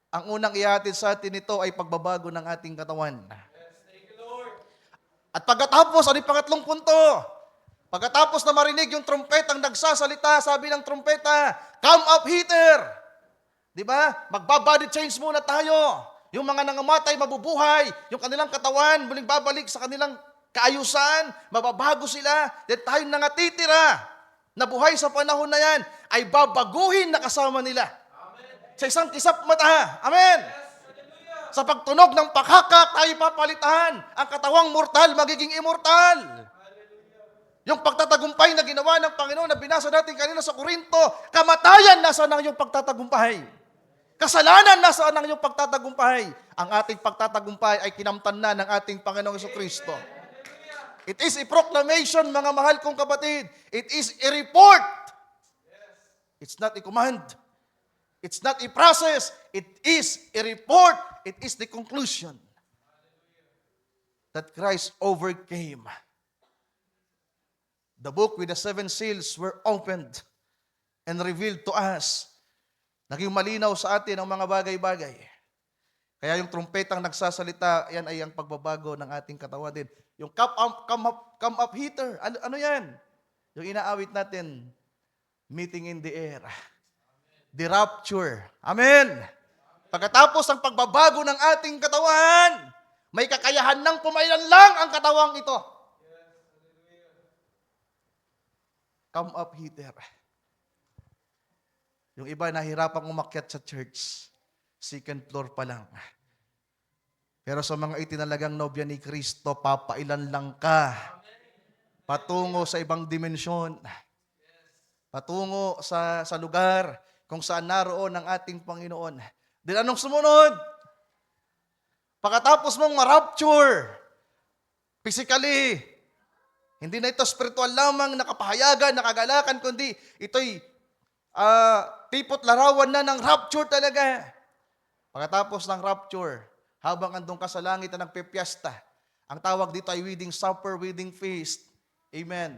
ang unang ihatid sa atin ito ay pagbabago ng ating katawan. At pagkatapos, ano yung pangatlong punto? Pagkatapos na marinig yung trumpetang nagsasalita, sabi ng trumpeta, come up hither. Di ba? Magbabody change muna tayo. Yung mga nangamatay, mabubuhay. Yung kanilang katawan, muling babalik sa kanilang kaayusan. Mababago sila. Then tayo nangatitira na buhay sa panahon na yan, ay babaguhin na kasama nila. Sa isang kisap mata. Amen. Sa pagtunog ng paghakak, tayo papalitan. Ang katawang mortal, magiging immortal. Yung pagtatagumpay na ginawa ng Panginoon na binasa natin kanina sa Korinto, kamatayan, nasaan ang iyong pagtatagumpay? Kasalanan, nasaan ang iyong pagtatagumpay? Ang ating pagtatagumpay ay kinamtan na ng ating Panginoong Jesucristo. It is a proclamation, mga mahal kong kapatid. It is a report. It's not a command. It's not a process. It is a report. It is the conclusion that Christ overcame. The book with the 7 seals were opened and revealed to us. Naging malinaw sa atin ang mga bagay-bagay. Kaya yung trumpetang nagsasalita, yan ay ang pagbabago ng ating katawan din. Yung come up hither. Ano yan? Yung inaawit natin, meeting in the air. The rapture. Amen. Pagkatapos ng pagbabago ng ating katawan, may kakayahan ng pumailan lang ang katawang ito. Come up hither. Yung iba nahirapang umakyat sa church. 2nd floor pa lang. Pero sa mga itinalagang nobya ni Kristo, papailan lang ka. Patungo sa ibang dimensyon. Patungo sa lugar kung saan naroon ang ating Panginoon. Then anong sumunod? Pagkatapos mong ma-rapture, physically, hindi na ito spiritual lamang, nakapahayagan, nakagalakan, kundi ito'y tipot larawan na ng rapture talaga. Pagkatapos ng rapture, habang andun ka sa langit na nagpipiesta, ang tawag dito ay wedding supper, wedding feast. Amen.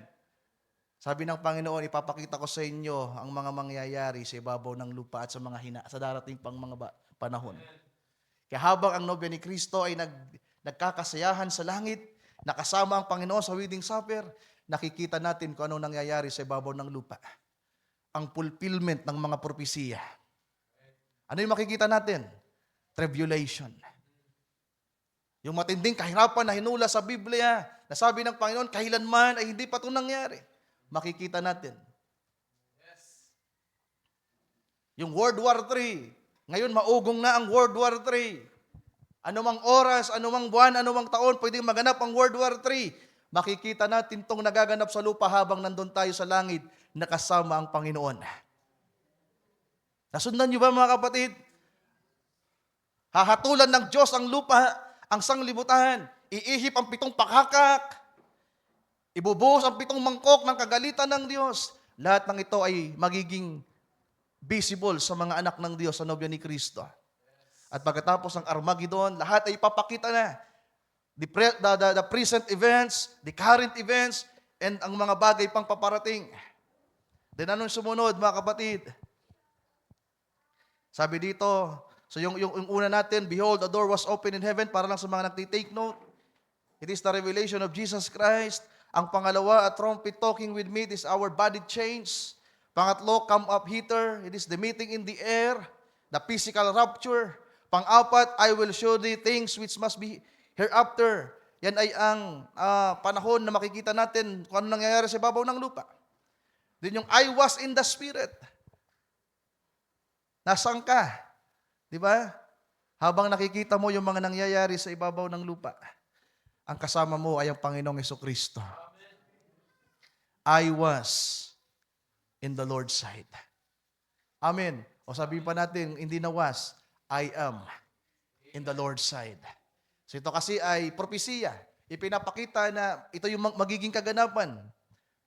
Sabi ng Panginoon, ipapakita ko sa inyo ang mga mangyayari sa ibabaw ng lupa at sa mga sa darating pang mga panahon. Kaya habang ang nobya ni Kristo ay nagkakasayahan sa langit, nakasama ang Panginoon sa wedding supper, nakikita natin kung anong nangyayari sa ibabaw ng lupa. ang fulfillment ng mga propesiya. Ano yung makikita natin? Tribulation. Yung matinding kahirapan na hinula sa Biblia, na sabi ng Panginoon, kailanman ay hindi pa ito nangyari. Makikita natin. Yung World War III, ngayon maugong na ang World War III. Anumang oras, anumang buwan, anumang taon, pwedeng maganap ang World War III. Makikita natin itong nagaganap sa lupa habang nandun tayo sa langit, nakasama ang Panginoon. Nasundan niyo ba mga kapatid? Hahatulan ng Diyos ang lupa, ang sanglibutan. Iihip ang 7 pakakak. Ibubuhos ang 7 mangkok ng kagalitan ng Diyos. Lahat ng ito ay magiging visible sa mga anak ng Diyos sa nobya ni Kristo. At pagkatapos ng Armageddon, lahat ay ipapakita na. The present events, the current events, and ang mga bagay pang paparating. Then anong sumunod mga kapatid? Sabi dito, so yung una natin, behold, a door was opened in heaven, para lang sa mga nagtitake note. It is the revelation of Jesus Christ. Ang pangalawa, a trumpet talking with me, it is our body change. Pangatlo, come up hither, it is the meeting in the air, the physical rapture. Pang-apat, I will show thee things which must be hereafter. Yan ay ang panahon na makikita natin kung ano nangyayari sa ibabaw ng lupa. Then yung I was in the Spirit. Nasaan ka? Di ba? Habang nakikita mo yung mga nangyayari sa ibabaw ng lupa, ang kasama mo ay ang Panginoong Jesucristo. I was in the Lord's side. Amen. O sabihin pa natin, hindi na was, I am in the Lord's side. So ito kasi ay propesiya. Ipinapakita na ito yung magiging kaganapan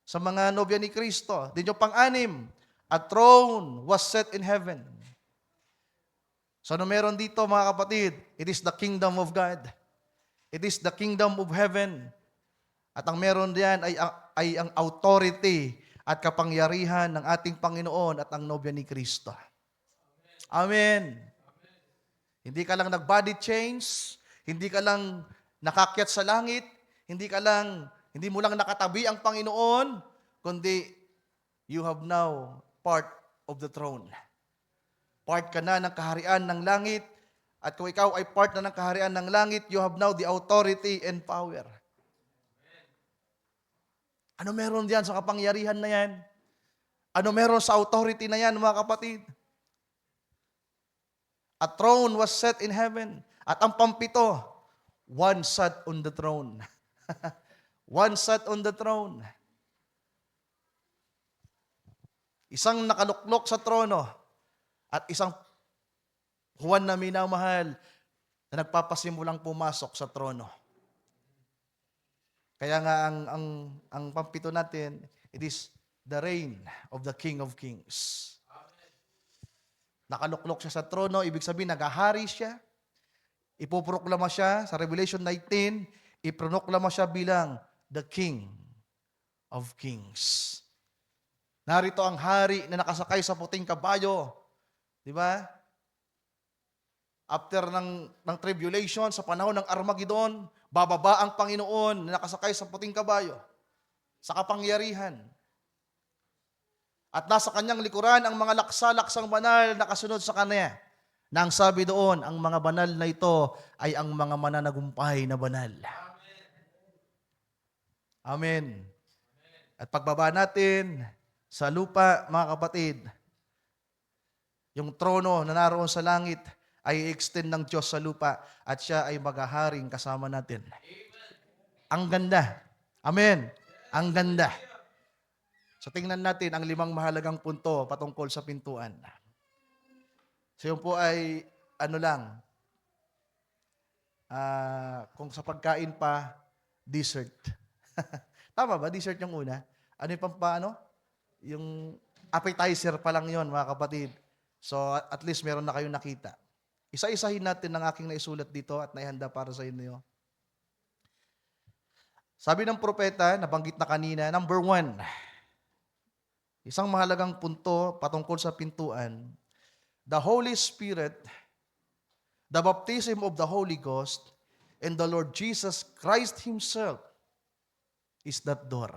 sa mga nobya ni Kristo. Din yung pang-anim, a throne was set in heaven. So ano meron dito mga kapatid? It is the kingdom of God. It is the kingdom of heaven. At ang meron diyan ay ang authority at kapangyarihan ng ating Panginoon at ang nobya ni Kristo. Amen. Hindi ka lang nag-body change, hindi ka lang nakakyat sa langit, hindi mo lang nakatabi ang Panginoon, kundi you have now part of the throne. Part ka na ng kaharian ng langit, at kung ikaw ay part na ng kaharian ng langit, you have now the authority and power. Ano meron diyan sa kapangyarihan na yan? Ano meron sa authority na yan, mga kapatid? A throne was set in heaven. At ang pampito, one sat on the throne. One sat on the throne. Isang nakaluklok sa trono at isang Juan na minamahal na nagpapasimulang pumasok sa trono. Kaya nga ang pampito natin, it is the reign of the King of Kings. Nakaluklok siya sa trono, ibig sabihin nagahari siya. Ipoproklama siya sa Revelation 19, ipronoklama siya bilang the King of Kings. Narito ang hari na nakasakay sa puting kabayo. Di ba? After ng tribulation, sa panahon ng Armageddon, bababa ang Panginoon na nakasakay sa puting kabayo sa kapangyarihan. At nasa kanyang likuran ang mga laksa-laksang banal na kasunod sa kanya. Na ang sabi doon, ang mga banal na ito ay ang mga mananagumpay na banal. Amen. At pagbaba natin sa lupa, mga kapatid, yung trono na naroon sa langit ay i-extend ng Diyos sa lupa at siya ay maghaharing kasama natin. Ang ganda. Amen. Ang ganda. So tingnan natin ang 5 mahalagang punto patungkol sa pintuan. So yun po ay kung sa pagkain pa, dessert. Tama ba? Dessert yung una. Ano yung pampaano? Yung appetizer pa lang yon mga kapatid. So at least meron na kayong nakita. Isa-isahin natin ang aking naisulat dito at naihanda para sa inyo. Sabi ng propeta, nabanggit na kanina, number 1, isang mahalagang punto patungkol sa pintuan, the Holy Spirit, the baptism of the Holy Ghost, and the Lord Jesus Christ Himself is that door.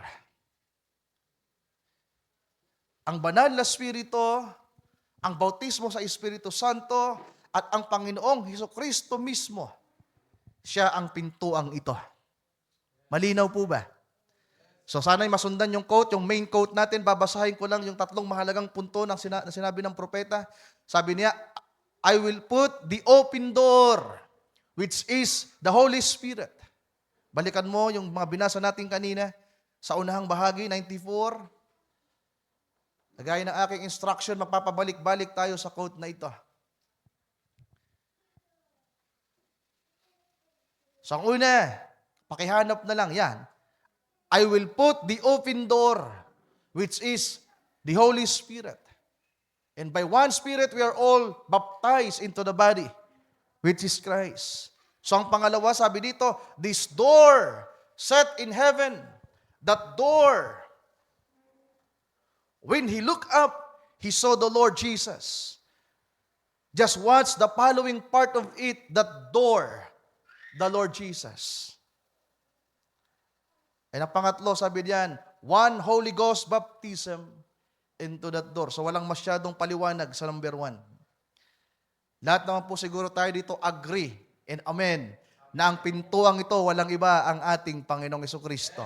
ang banal na Espiritu, ang bautismo sa Espiritu Santo, at ang Panginoong Hesukristo mismo, siya ang pintuang ito. Malinaw po ba? So sana'y masundan yung quote, yung main quote natin, babasahin ko lang yung tatlong mahalagang punto na sinabi ng propeta. Sabi niya, I will put the open door, which is the Holy Spirit. Balikan mo yung mga binasa natin kanina sa unahang bahagi, 94. Gaya ng aking instruction, mapapabalik-balik tayo sa quote na ito. So ang una, pakihanap na lang yan. I will put the open door, which is the Holy Spirit. And by one Spirit, we are all baptized into the body, which is Christ. So ang pangalawa, sabi dito, this door set in heaven, that door, when he looked up, he saw the Lord Jesus. Just watch the following part of it, that door, the Lord Jesus. And ang pangatlo, sabi diyan, one Holy Ghost baptism into that door. So walang masyadong paliwanag sa number 1. Lahat naman po siguro tayo dito agree and amen na ang pintuang ito walang iba ang ating Panginoong Hesukristo.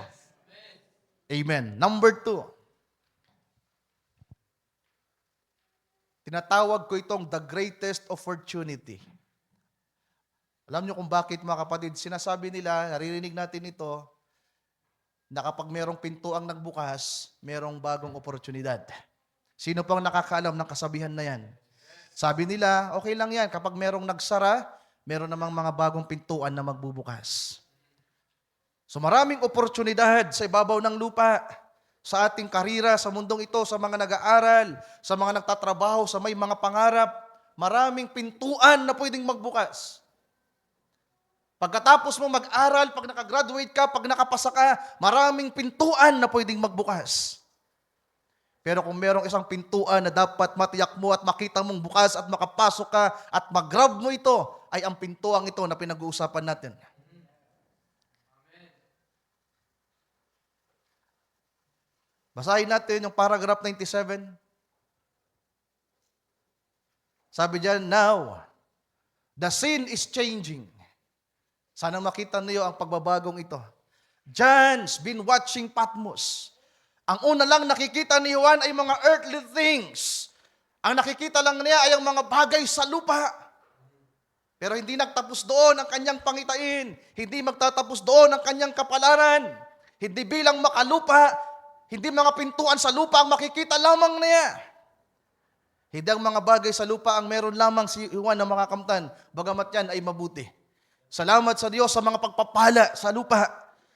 Amen. Number 2. Tinatawag ko itong the greatest opportunity. Alam niyo kung bakit, mga kapatid, sinasabi nila, naririnig natin ito, na kapag merong pintuang nagbukas, merong bagong oportunidad. Sino pang nakakaalam ng kasabihan na yan? Sabi nila, okay lang yan, kapag merong nagsara, meron namang mga bagong pintuan na magbubukas. So maraming oportunidad sa ibabaw ng lupa, sa ating karira, sa mundong ito, sa mga nag-aaral, sa mga nagtatrabaho, sa may mga pangarap, maraming pintuan na pwedeng magbukas. Pagkatapos mo mag-aral, pag nakagraduate ka, pag nakapasa ka, maraming pintuan na pwedeng magbukas. Pero kung merong isang pintuan na dapat matiyak mo at makita mong bukas at makapasok ka at mag-grab mo ito, ay ang pintuang ito na pinag-uusapan natin. Basahin natin yung paragraph 97. Sabi diyan, now, the scene is changing. Sana makita niyo ang pagbabagong ito. John's been watching Patmos. Ang una lang nakikita ni Juan ay mga earthly things. Ang nakikita lang niya ay ang mga bagay sa lupa. Pero hindi nagtapos doon ang kanyang pangitain. Hindi magtatapos doon ang kanyang kapalaran. Hindi bilang makalupa, hindi mga pintuan sa lupa ang makikita lamang niya. Hindi ang mga bagay sa lupa ang meron lamang si Juan na makakamtan, bagamat yan ay mabuti. Salamat sa Diyos sa mga pagpapala sa lupa.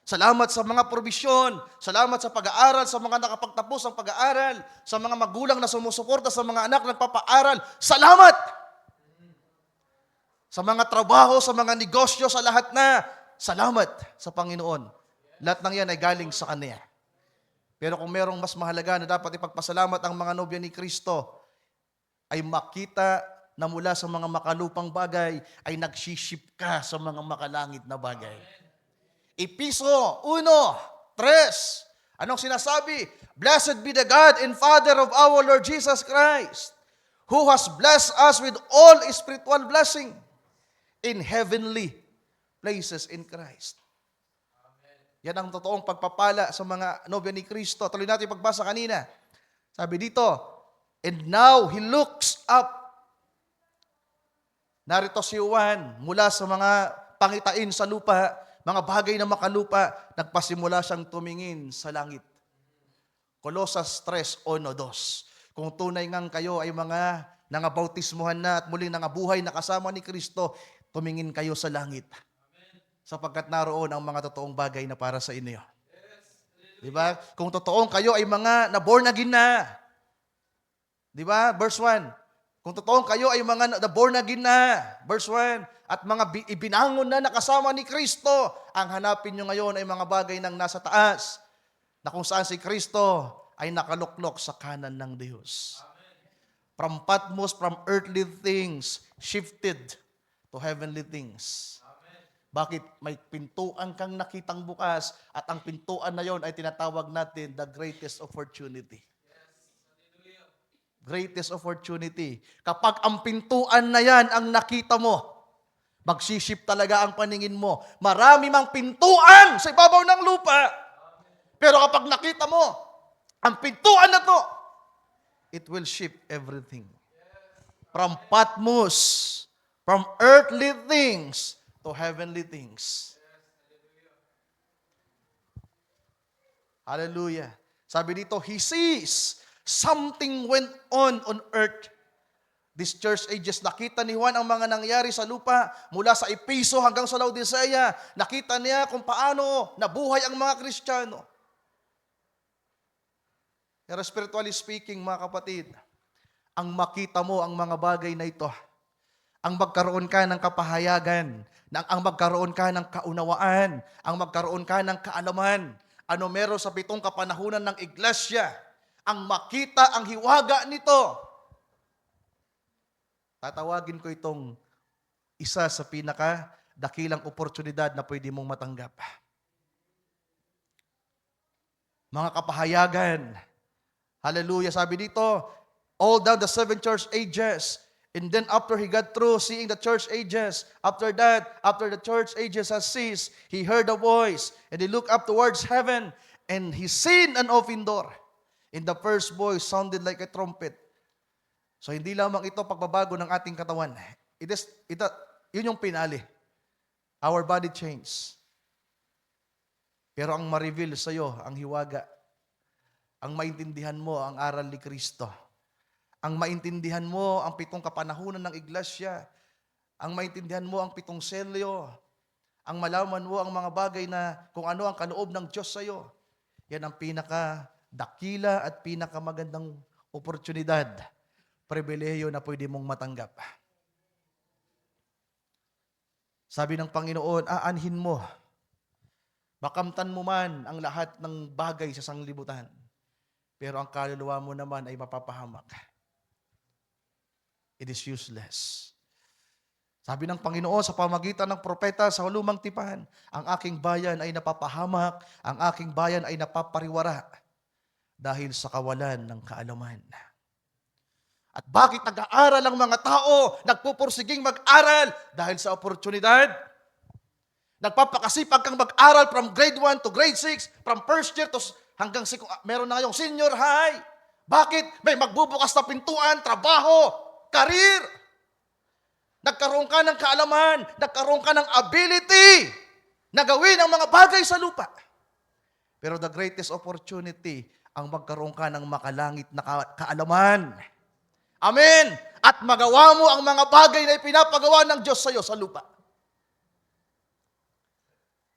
Salamat sa mga probisyon. Salamat sa pag-aaral, sa mga nakapagtapos ng pag-aaral, sa mga magulang na sumusuporta sa mga anak na nagpapaaral. Salamat! Sa mga trabaho, sa mga negosyo, sa lahat na. Salamat sa Panginoon. Lahat ng yan ay galing sa Kanya. Pero kung merong mas mahalaga na dapat ipagpasalamat ang mga nobya ni Kristo, ay makita na mula sa mga makalupang bagay ay nagsiship ka sa mga makalangit na bagay. Episo 1:3. Anong sinasabi? Blessed be the God and Father of our Lord Jesus Christ, who has blessed us with all spiritual blessing in heavenly places in Christ. Yan ang totoong pagpapala sa mga nobya ni Kristo. Tuloy natin pagbasa kanina. Sabi dito, and now He looks up. Narito si Juan, mula sa mga pangitain sa lupa, mga bagay na makalupa, nagpasimula siyang tumingin sa langit. Colosas 3:1-2. Kung tunay ngang kayo ay mga nangabautismuhan na at muling nangabuhay na kasama ni Kristo, tumingin kayo sa langit. Sapagkat naroon ang mga totoong bagay na para sa inyo. Diba? Kung totoong kayo ay mga na-born again na. Diba? Verse 1. Kung totoong kayo ay mga na-born again na. Verse 1. At mga ibinangon na nakasama ni Kristo, ang hanapin nyo ngayon ay mga bagay ng nasa taas, na kung saan si Kristo ay nakaluklok sa kanan ng Diyos. From Patmos, from earthly things, shifted to heavenly things. Bakit? May pintuan kang nakitang bukas at ang pintuan na yon ay tinatawag natin the greatest opportunity. Greatest opportunity. Kapag ang pintuan na yan ang nakita mo, magsisip talaga ang paningin mo. Marami mang pintuan sa ibabaw ng lupa. Pero kapag nakita mo, ang pintuan na to, it will shift everything. From Patmos, from earthly things to heavenly things. Hallelujah. Sabi dito, he sees something went on earth. This church ages, nakita ni Juan ang mga nangyari sa lupa, mula sa Epeso hanggang sa Laodicea. Nakita niya kung paano nabuhay ang mga Kristiyano. Pero spiritually speaking, mga kapatid, ang makita mo ang mga bagay na ito, ang magkaroon ka ng kapahayagan, ang magkaroon ka ng kaunawaan, ang magkaroon ka ng kaalaman, ano meron sa 7 kapanahunan ng iglesia, ang makita ang hiwaga nito. Tatawagin ko itong isa sa pinaka-dakilang oportunidad na pwede mong matanggap. Mga kapahayagan. Hallelujah. Sabi dito, all down the 7 church ages. And then after he got through seeing the church ages, after the church ages has ceased, he heard a voice, and he looked up towards heaven, and he seen an open door. And the first voice sounded like a trumpet. So hindi lamang ito pagbabago ng ating katawan. Yun yung pinali. Our body change. Pero ang ma-reveal sa'yo, ang hiwaga. Ang maintindihan mo, ang aral ni Kristo. Ang maintindihan mo, ang 7 kapanahunan ng iglesia. Ang maintindihan mo, ang 7 selyo. Ang malaman mo, ang mga bagay na kung ano ang kaloob ng Diyos sa'yo. Yan ang pinaka-dakila at pinakamagandang oportunidad, pribilehiyo na pwede mong matanggap. Sabi ng Panginoon, aanhin mo, makamtan mo man ang lahat ng bagay sa sanglibutan, pero ang kaluluwa mo naman ay mapapahamak. It is useless. Sabi ng Panginoon sa pamagitan ng propeta sa lumang tipan, ang aking bayan ay napapahamak, ang aking bayan ay napapariwara dahil sa kawalan ng kaalaman. At bakit nag-aaral ang mga tao? Nagpupursiging mag-aral dahil sa oportunidad. Nagpapakasipag kang mag-aral from grade 1 to grade 6, from first year to hanggang meron na ngayong senior high. Bakit? May magbubukas na pintuan, trabaho, career. Nagkaroon ka ng kaalaman, nagkaroon ka ng ability na gawin ang mga bagay sa lupa. Pero the greatest opportunity, ang magkaroon ka ng makalangit na kaalaman. Amen! At magawa mo ang mga bagay na ipinapagawa ng Diyos sa iyo sa lupa.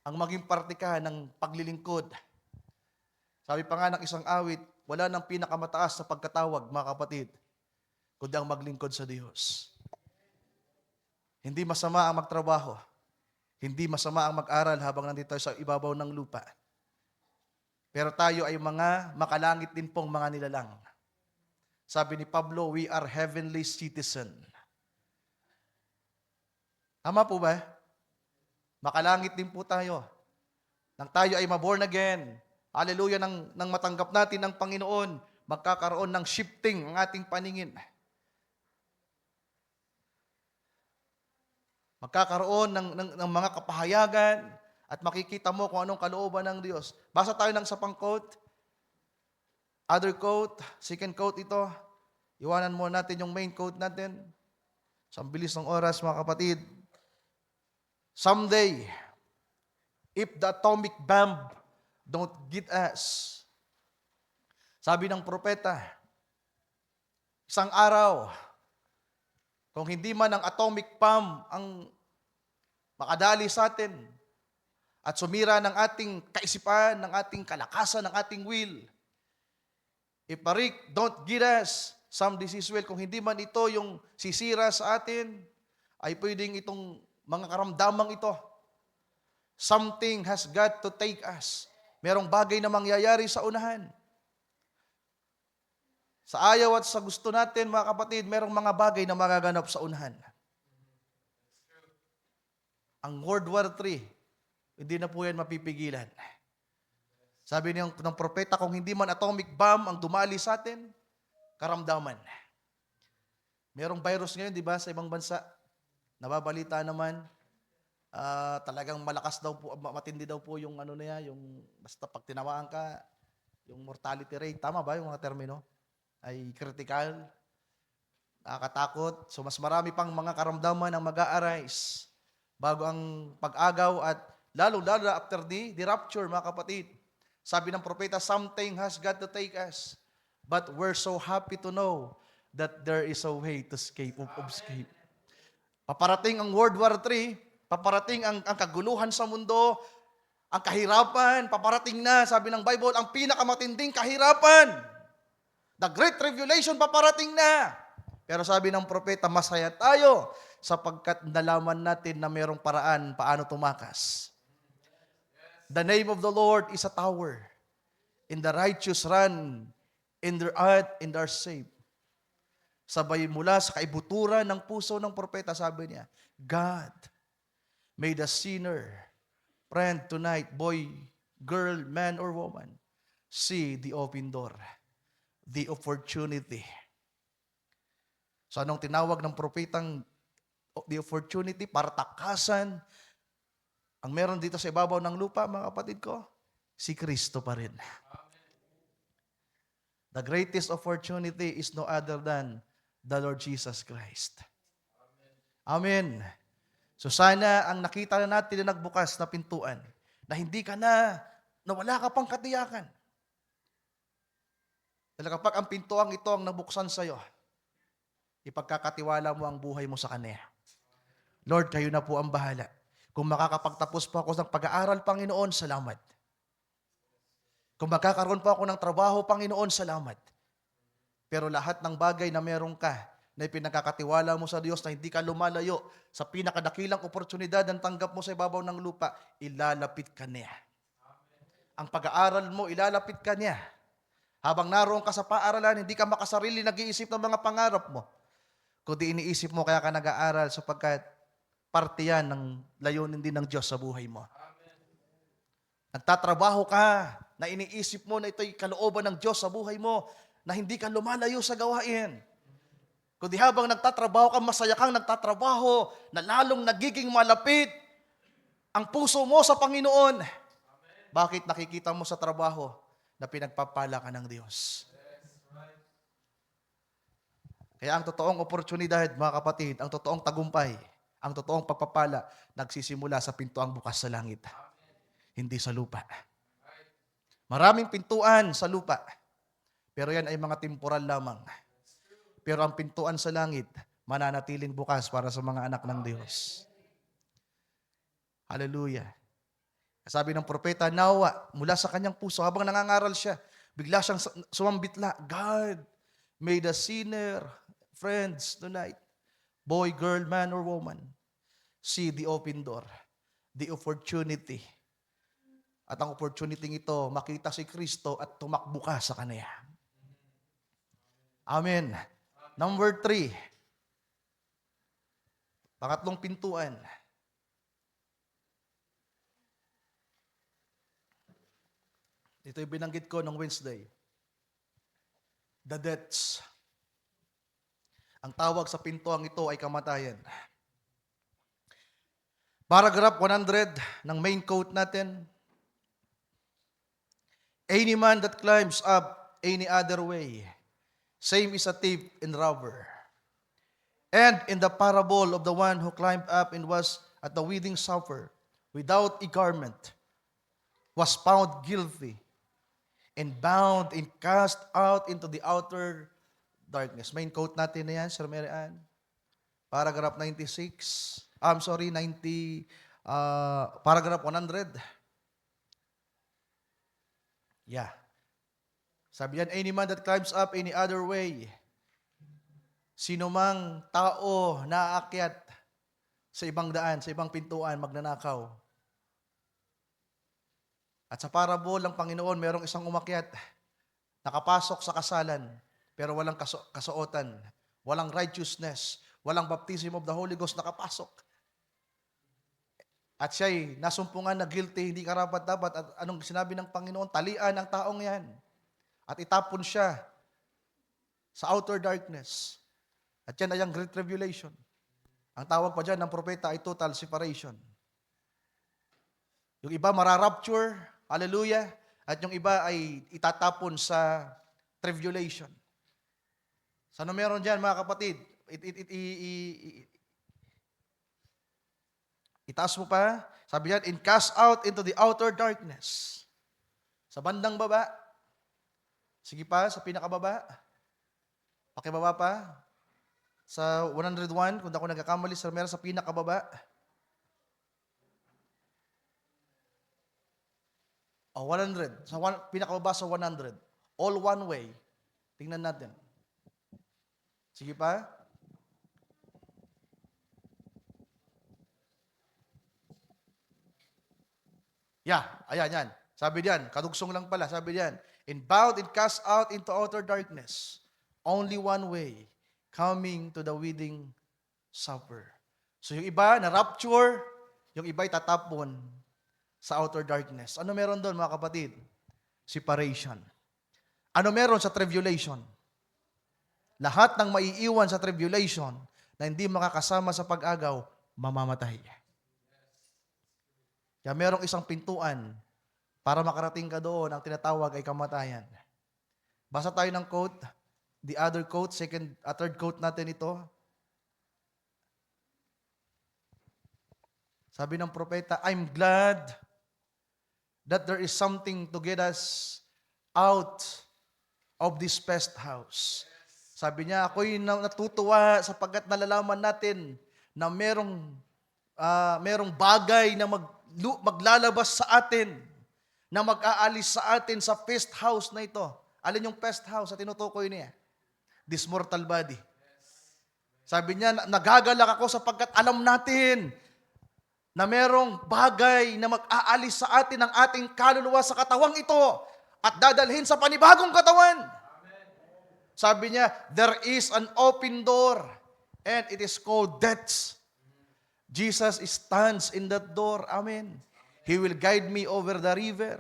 Ang maging parte ka ng paglilingkod. Sabi pa nga ng isang awit, wala nang pinakamataas sa pagkatawag, mga kapatid, kundi ang maglingkod sa Diyos. Hindi masama ang magtrabaho. Hindi masama ang mag-aral habang nandito sa ibabaw ng lupa. Pero tayo ay mga makalangit din pong mga nilalang. Sabi ni Pablo, we are heavenly citizen. Tama po ba? Makalangit din po tayo. Nang tayo ay maborn again, hallelujah, nang matanggap natin ng Panginoon, magkakaroon ng shifting ang ating paningin. Magkakaroon ng mga kapahayagan at makikita mo kung anong kalooban ng Diyos. Basa tayo ng sapang quote. Other quote, second quote ito. Iwanan mo natin yung main quote natin. Sa bilis ng oras, mga kapatid. Someday, if the atomic bomb don't get us, sabi ng propeta, isang araw, kung hindi man ang atomic bomb ang makadali sa atin at sumira ng ating kaisipan, ng ating kalakasan, ng ating will, if Rick don't get us, some disease will, kung hindi man ito yung sisira sa atin, ay pwedeng itong mga karamdamang ito. Something has got to take us. Merong bagay na mangyayari sa unahan. Sa ayaw at sa gusto natin, mga kapatid, merong mga bagay na magaganap sa unahan. Ang World War III, hindi na po yan mapipigilan. Sabi ng propeta, kung hindi man atomic bomb ang dumali sa atin, karamdaman. Merong virus ngayon, di ba, sa ibang bansa. Nababalita naman, talagang malakas daw po, matindi daw po yung ano niya, yung basta pag tinawaan ka, yung mortality rate, tama ba yung mga termino? Ay critical, nakakatakot. So mas marami pang mga karamdaman ang mag-a-arise bago ang pag-agaw at lalo after the rapture, mga kapatid. Sabi ng propeta, something has got to take us. But we're so happy to know that there is a way to escape. Paparating ang World War III, paparating ang kaguluhan sa mundo, ang kahirapan, paparating na, sabi ng Bible, ang pinakamatinding kahirapan. The Great Tribulation paparating na. Pero sabi ng propeta, masaya tayo sapagkat nalaman natin na mayroong paraan paano tumakas. The name of the Lord is a tower. In the righteous run, in their earth, in their safe. Sabay mula sa kaibuturan ng puso ng propeta, sabi niya, God made a sinner, friend tonight, boy, girl, man, or woman, see the open door, the opportunity. So anong tinawag ng propetang the opportunity para takasan ang meron dito sa ibabaw ng lupa, mga kapatid ko? Si Kristo pa rin. The greatest opportunity is no other than the Lord Jesus Christ. Amen. So sana ang nakita na natin na nagbukas na pintuan, na hindi ka na wala ka pang katiyakan. Dahil kapag ang pintuang ito ang nabuksan sa iyo, ipagkakatiwala mo ang buhay mo sa Kanya. Lord, kayo na po ang bahala. Kung makakapagtapos po ako ng pag-aaral, Panginoon, salamat. Kung magkakaroon po ako ng trabaho, Panginoon, salamat. Pero lahat ng bagay na meron ka, na ipinagkakatiwala mo sa Diyos na hindi ka lumalayo sa pinakadakilang oportunidad na tanggap mo sa ibabaw ng lupa, ilalapit ka niya. Ang pag-aaral mo, ilalapit ka niya. Habang naroon ka sa paaralan, hindi ka makasarili nag-iisip ng mga pangarap mo. Kundi iniisip mo kaya ka nag-aaral sapagkat parte yan ng layunin din ng Diyos sa buhay mo. Nagtatrabaho ka na iniisip mo na ito'y kalooban ng Diyos sa buhay mo, na hindi ka lumalayo sa gawain. Kundi habang nagtatrabaho ka, masaya kang nagtatrabaho, na lalong nagiging malapit ang puso mo sa Panginoon. Bakit? Nakikita mo sa trabaho na pinagpapala ka ng Diyos. Kaya ang totoong oportunidad, mga kapatid, ang totoong tagumpay, ang totoong pagpapala, nagsisimula sa pintuang bukas sa langit. Hindi sa lupa. Maraming pintuan sa lupa, pero yan ay mga temporal lamang. Pero ang pintuan sa langit, mananatiling bukas para sa mga anak ng Diyos. Hallelujah. Sabi ng propeta, nawa, mula sa kanyang puso, habang nangangaral siya, bigla siyang sumambitla, God made a sinner, friends, tonight, boy, girl, man, or woman, see the open door, the opportunity. At ang opportunity ito, makita si Kristo at tumakbo ka sa Kanya. Amen. Number 3, pangatlong pintuan. Ito yung binanggit ko nung Wednesday. The debts. Ang tawag sa pintuang ito ay kamatayan. Paragraph 100 ng main quote natin. Any man that climbs up any other way, same is a thief and robber. And in the parable of the one who climbed up and was at the wedding supper without a garment, was found guilty and bound and cast out into the outer darkness. Main quote natin na yan, Sir Mary Ann. Paragraph 96. Paragraph 100. Yeah. Sabi yan, any man that climbs up any other way. Sino mang tao na aakyat sa ibang daan, sa ibang pintuan, magnanakaw. At sa parable ng Panginoon, merong isang umakyat, nakapasok sa kasalan, pero walang kasuotan, walang righteousness, walang baptism of the Holy Ghost, nakapasok. At siya'y nasumpungan na guilty, hindi karapat-dapat. At anong sinabi ng Panginoon? Talian ang taong yan. At itapon siya sa outer darkness. At yan ay ang Great Tribulation. Ang tawag pa dyan ng propeta ay total separation. Yung iba mararapture, hallelujah, at yung iba ay itatapon sa tribulation. So ano meron dyan mga kapatid? Itaas mo pa. Sabi yan, and cast out into the outer darkness. Sa bandang baba. Sige pa, sa pinakababa. Pakibaba pa. Sa 101, kung ako nagkakamali, meron sa pinakababa. O, 100. Pinakababa sa 100. All one way. Tingnan natin. Sige pa. Ayan, yan. Sabi diyan, kadugsong lang pala, sabi diyan, and bowed and cast out into outer darkness. Only one way, coming to the wedding supper. So yung iba, na-rapture, yung iba itatapon sa outer darkness. Ano meron doon mga kapatid? Separation. Ano meron sa tribulation? Lahat ng maiiwan sa tribulation na hindi makakasama sa pag-agaw, mamamatay. Kaya merong isang pintuan para makarating ka doon, ang tinatawag ay kamatayan. Basa tayo ng quote, the other quote, third quote natin ito. Sabi ng propeta, I'm glad that there is something to get us out of this pest house. Sabi niya, ako'y natutuwa sapagkat nalalaman natin na merong bagay na maglalabas sa atin, na mag-aalis sa atin sa pest house na ito. Alin yung pest house na tinutukoy niya? This mortal body. Sabi niya, nagagalak ako sapagkat alam natin na merong bagay na mag-aalis sa atin ng ating kaluluwa sa katawang ito at dadalhin sa panibagong katawan. Sabi niya, there is an open door and it is called death. Jesus stands in that door. Amen. He will guide me over the river.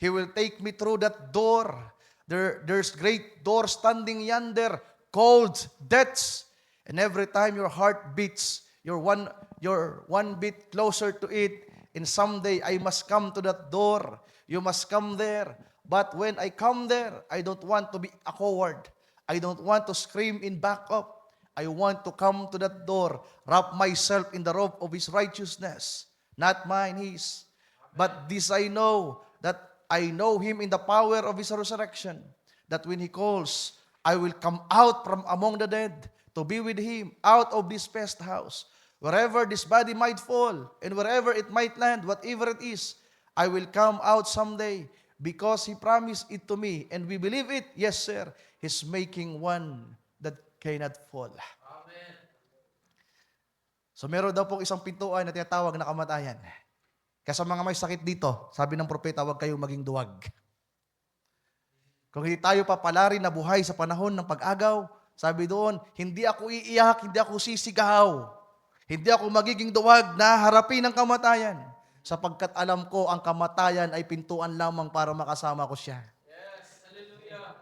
He will take me through that door. There's great door standing yonder called death. And every time your heart beats, you're one bit closer to it. And someday I must come to that door. You must come there. But when I come there, I don't want to be a coward. I don't want to scream in backup. I want to come to that door, wrap myself in the robe of His righteousness. Not mine, His. But this I know, that I know Him in the power of His resurrection. That when He calls, I will come out from among the dead to be with Him out of this pest house. Wherever this body might fall and wherever it might land, whatever it is, I will come out someday because He promised it to me. And we believe it. Yes, sir. He's making one that cannot fall. Amen. So meron daw pong isang pintuan na tinatawag na kamatayan. Kaya sa mga may sakit dito, sabi ng propeta, huwag kayong maging duwag. Kung hindi tayo papalari na buhay sa panahon ng pag-agaw, sabi doon, hindi ako iiyak, hindi ako sisigaw, hindi ako magiging duwag na harapin ang kamatayan, sapagkat alam ko ang kamatayan ay pintuan lamang para makasama ko siya. Yes, hallelujah.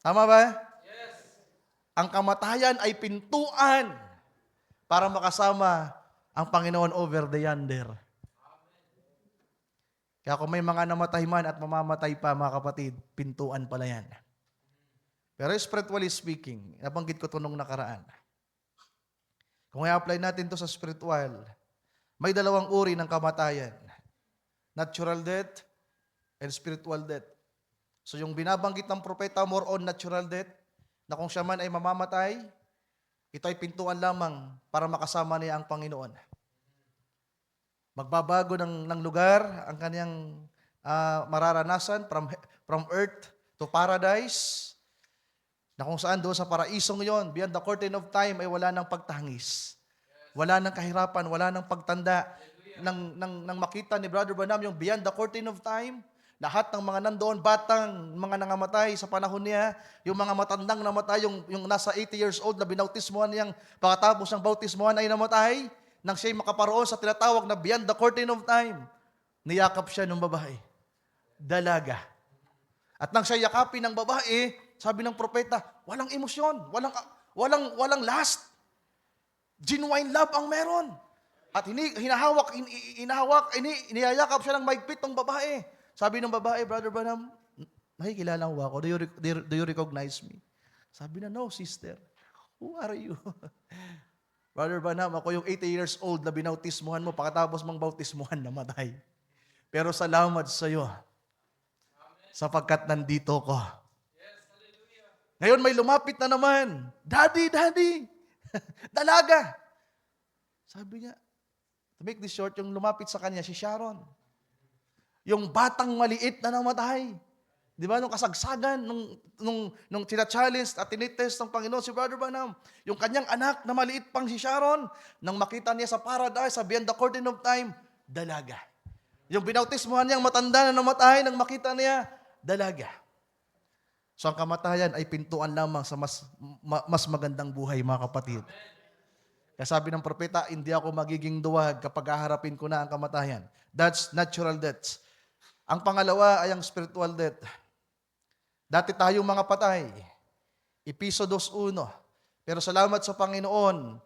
Tama ba? Yes. Ang kamatayan ay pintuan para makasama ang Panginoon over the yonder. Kaya kung may mga namatay man at mamamatay pa, mga kapatid, pintuan pala yan. Pero spiritually speaking, nabanggit ko ito nung nakaraan. Kung i-apply natin to sa spiritual, may dalawang uri ng kamatayan. Natural death and spiritual death. So yung binabanggit ng propeta, more on natural death, na kung siya man ay mamamatay, ito ay pintuan lamang para makasama niya ang Panginoon. Magbabago ng lugar ang kanyang mararanasan from earth to paradise, na kung saan doon sa paraisong yon, beyond the curtain of time, ay wala ng pagtangis. Wala ng kahirapan, wala ng pagtanda. Nang makita ni Brother Branham yung beyond the curtain of time, lahat ng mga nandoon, batang, mga nangamatay sa panahon niya, yung mga matandang namatay, yung nasa 80 years old na binautismohan niyang, pagkatapos ng bautismohan ay namatay, nang siya'y makaparoon sa tinatawag na beyond the curtain of time, niyakap siya ng babae. Dalaga. At nang siya yakapin ng babae, sabi ng propeta, walang emosyon, Walang last. Genuine love ang meron. At iniyayakap siya ng maigpit ng babae. Sabi ng babae, Brother Branham, nakikilala mo ba ako? Do you recognize me? Sabi na, no, sister. Who are you? Brother Branham, ako yung 80 years old na binautismuhan mo, pagkatapos mong bautismuhan, namatay. Pero salamat sa iyo, sapagkat nandito ko. Ngayon may lumapit na naman. Daddy, Daddy. Dalaga. Sabi niya, to make this short, yung lumapit sa kanya, si Sharon. Yung batang maliit na namatay. Di ba? Nung kasagsagan, nung tina-challenge at tinitest ng Panginoon si Brother Branham, yung kanyang anak na maliit pang si Sharon, nang makita niya sa paradise, sa beyond the curtain of time, dalaga. Yung binautismuhan niyang matanda na namatay, nang makita niya, dalaga. So ang kamatayan ay pintuan lamang sa mas magandang buhay, mga kapatid. Kaya sabi ng propeta, hindi ako magiging duwag kapag haharapin ko na ang kamatayan. That's natural death. Ang pangalawa ay ang spiritual death. Dati tayong mga patay. Episo 2:1. Pero salamat sa Panginoon,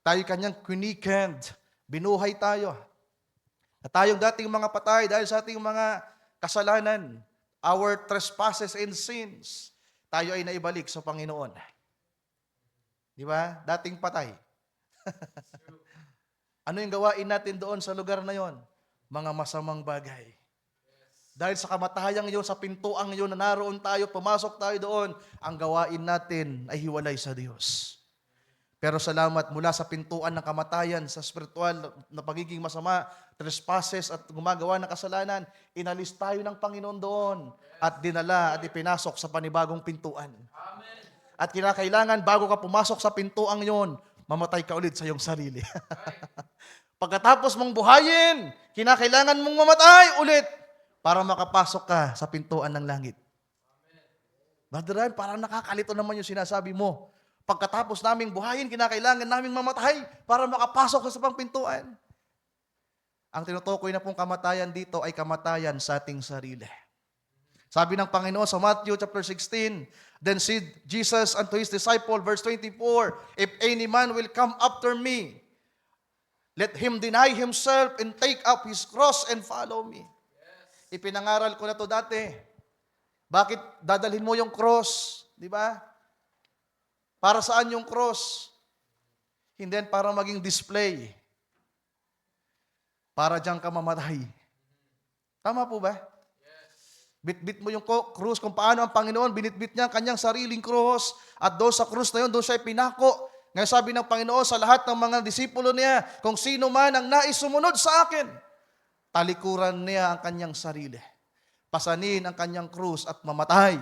tayo kanyang kinikend. Binuhay tayo. At tayong dating mga patay dahil sa ating mga kasalanan, our trespasses and sins, tayo ay naibalik sa Panginoon. Di ba? Dating patay. Ano yung gawain natin doon sa lugar na yon? Mga masamang bagay. Dahil sa kamatayang yun, sa pintuang yun na naroon tayo, pumasok tayo doon, ang gawain natin ay hiwalay sa Diyos. Pero salamat, mula sa pintuan ng kamatayan, sa spiritual na pagiging masama, trespasses at gumagawa ng kasalanan, inalis tayo ng Panginoon doon at dinala at ipinasok sa panibagong pintuan. Amen. At kinakailangan, bago ka pumasok sa pintuang yon, mamatay ka ulit sa iyong sarili. Pagkatapos mong buhayin, kinakailangan mong mamatay ulit para makapasok ka sa pintuan ng langit. Brother Ryan, parang nakakalito naman yung sinasabi mo. Pagkatapos naming buhayin, kinakailangan naming mamatay para makapasok sa pang pintuan. Ang tinutukoy na pong kamatayan dito ay kamatayan sa ating sarili. Sabi ng Panginoon sa Matthew chapter 16, then said Jesus unto his disciple, verse 24, if any man will come after me, let him deny himself and take up his cross and follow me. Yes. Ipinangaral ko na to dati. Bakit dadalhin mo yung cross? Di ba? Para saan yung cross? Hindi para maging display. Para diyang ka mamatay. Tama po ba? Bitbit mo yung krus kung paano ang Panginoon binitbit niya ang kanyang sariling krus at doon sa krus na yun, doon siya pinako. Ngayon sabi ng Panginoon sa lahat ng mga disipulo niya, kung sino man ang nais sumunod sa akin, talikuran niya ang kanyang sarili. Pasanin ang kanyang krus at mamatay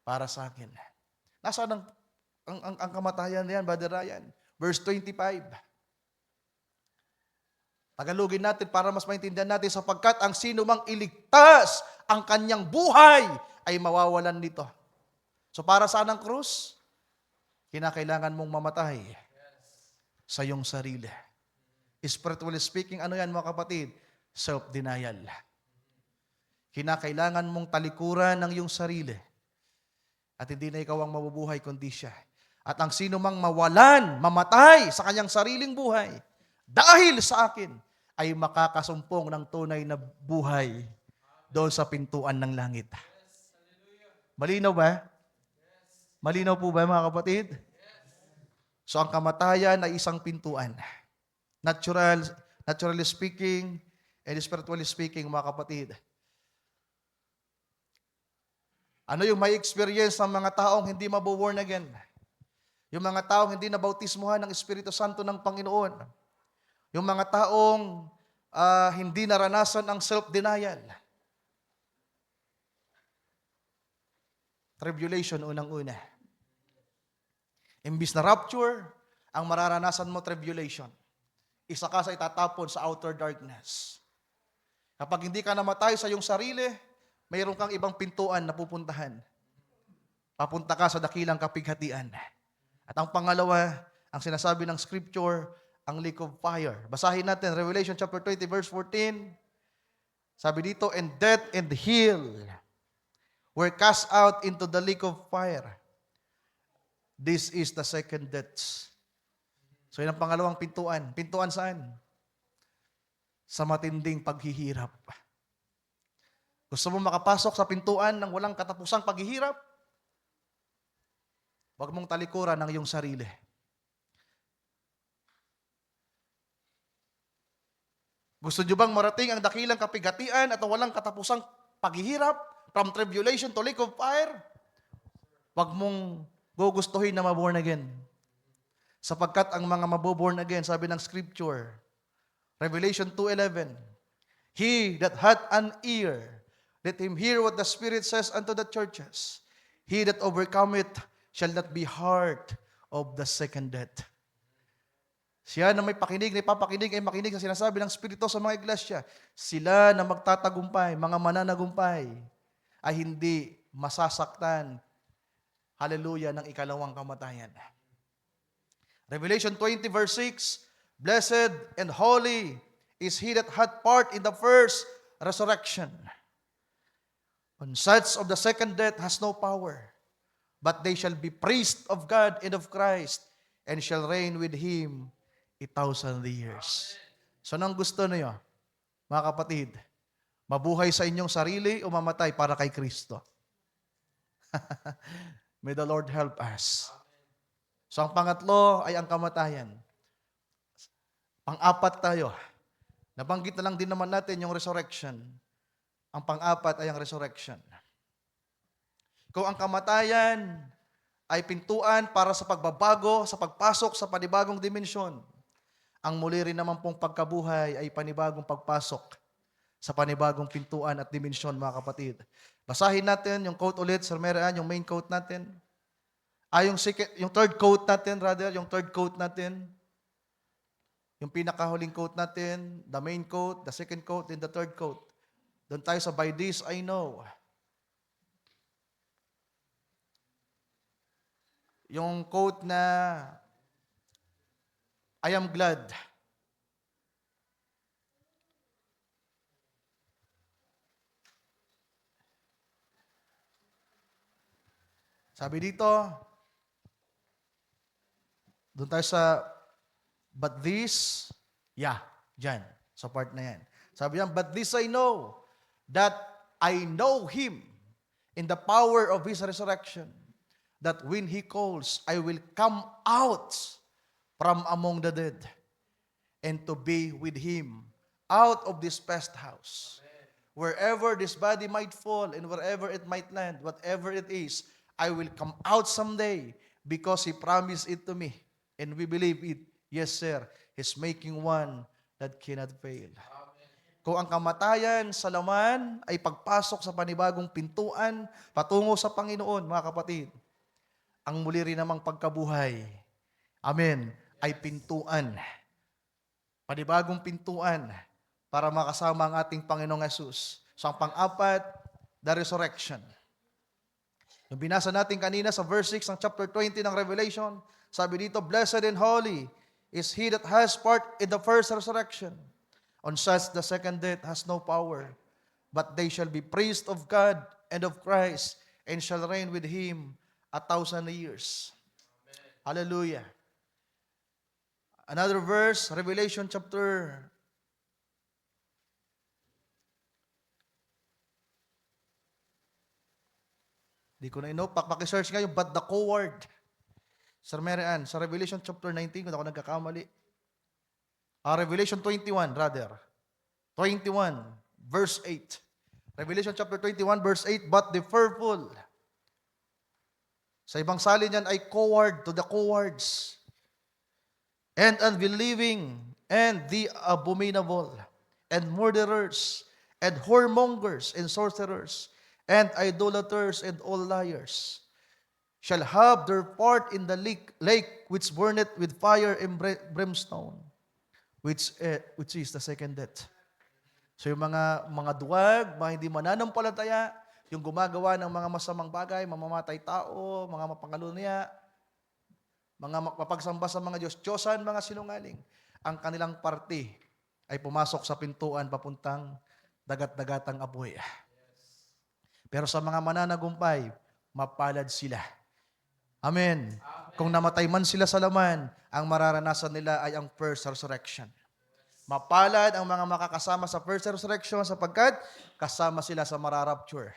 para sa akin. Nasaan ang kamatayan niyan, Brother Ryan? Verse 25. Tagalogin natin para mas maintindihan natin, sapagkat ang sino mang iligtas ang kanyang buhay ay mawawalan nito. So para saan ang krus? Kinakailangan mong mamatay sa iyong sarili. Spiritually speaking, ano yan mga kapatid? Self-denial. Kinakailangan mong talikuran ng iyong sarili. At hindi na ikaw ang mabubuhay kundi siya. At ang sino mang mamatay sa kanyang sariling buhay, dahil sa akin, ay makakasumpong ng tunay na buhay doon sa pintuan ng langit. Malinaw ba? Malinaw po ba mga kapatid? So ang kamatayan ay isang pintuan. Naturally speaking, and spiritually speaking, mga kapatid. Ano yung may experience ng mga taong hindi mabu-born again? Yung mga taong hindi nabautismuhan ng Espiritu Santo ng Panginoon. Yung mga taong hindi naranasan ang self-denial. Tribulation, unang-una. Imbis na rapture, ang mararanasan mo tribulation. Isa ka sa itatapon sa outer darkness. Kapag hindi ka namatay sa iyong sarili, mayroon kang ibang pintuan na pupuntahan. Papunta ka sa dakilang kapighatian. At ang pangalawa, ang sinasabi ng scripture, ang lake of fire. Basahin natin, Revelation chapter 20, verse 14. Sabi dito, and death and hell were cast out into the lake of fire. This is the second death. So yun ang pangalawang pintuan. Pintuan saan? Sa matinding paghihirap. Gusto mo makapasok sa pintuan ng walang katapusang paghihirap? Huwag mong talikuran ang iyong sarili. Gusto nyo bang marating ang dakilang kapigatian at walang katapusang paghihirap from tribulation to lake of fire? Huwag mong gugustuhin na maborn again. Sapagkat ang mga maboborn again, sabi ng scripture, Revelation 2:11, He that hath an ear, let him hear what the Spirit says unto the churches. He that overcometh shall not be hurt of the second death. Siya na may pakinig, na ipapakinig ay makinig sa sinasabi ng Espiritu sa mga iglesia. Sila na magtatagumpay, mga mananagumpay, ay hindi masasaktan, hallelujah, ng ikalawang kamatayan. Revelation 20 verse 6, Blessed and holy is he that hath part in the first resurrection. On such of the second death has no power, but they shall be priests of God and of Christ, and shall reign with him 1,000 years. So anong gusto niyo, mga kapatid? Mabuhay sa inyong sarili o mamatay para kay Kristo? May the Lord help us. So ang pangatlo ay ang kamatayan. Pang-apat tayo. Nabanggit na lang din naman natin yung resurrection. Ang pang-apat ay ang resurrection. Kung ang kamatayan ay pintuan para sa pagbabago, sa pagpasok sa panibagong dimensyon, ang muli rin naman pong pagkabuhay ay panibagong pagpasok sa panibagong pintuan at dimensyon, mga kapatid. Basahin natin yung quote ulit, Sir Merian, yung main quote natin. Yung third quote natin, yung third quote natin. Yung pinakahuling quote natin, the main quote, the second quote, and the third quote. Doon tayo sa by this I know. Yung quote na I am glad. Sabi dito, doon tayo sa but this, dyan, sa part na yan. Sabi niya, but this I know, that I know Him in the power of His resurrection, that when He calls, I will come out from among the dead, and to be with Him out of this pest house. Wherever this body might fall, and wherever it might land, whatever it is, I will come out someday, because He promised it to me, and we believe it. Yes, sir. He's making one that cannot fail. Kung ang kamatayan sa laman ay pagpasok sa panibagong pintuan patungo sa Panginoon, mga kapatid, ang muli rin namang pagkabuhay, amen, ay pintuan. Panibagong pintuan para makasama ang ating Panginoong Yesus. So ang pang-apat, the resurrection. Yung binasa natin kanina sa verse 6 ng chapter 20 ng Revelation, sabi dito, Blessed and holy is he that has part in the first resurrection. On such the second death has no power, but they shall be priests of God and of Christ, and shall reign with Him 1,000 years. Amen. Hallelujah. Another verse, Revelation chapter 'Paki-search kayo, but the coward. Sir Merian, sa Revelation chapter 19, kung ako nagkakamali. Revelation 21, rather. 21, verse 8. Revelation chapter 21, verse 8, but the fearful. Sa ibang salin yan ay coward, to the cowards. And unbelieving, and the abominable, and murderers, and whoremongers, and sorcerers, and idolaters, and all liars, shall have their part in the lake which burneth with fire and brimstone, which is the second death. So yung mga duwag, mga hindi mananampalataya, yung gumagawa ng mga masamang bagay, mamamatay tao, mga mapangalunya, mga mapagsamba sa mga Diyos-Diyosan, mga sinungaling, ang kanilang parte ay pumasok sa pintuan papuntang dagat-dagatang apoy. Pero sa mga mananagumpay, mapalad sila. Amen. Kung namatay man sila sa laman, ang mararanasan nila ay ang first resurrection. Mapalad ang mga makakasama sa first resurrection sapagkat kasama sila sa mararapture.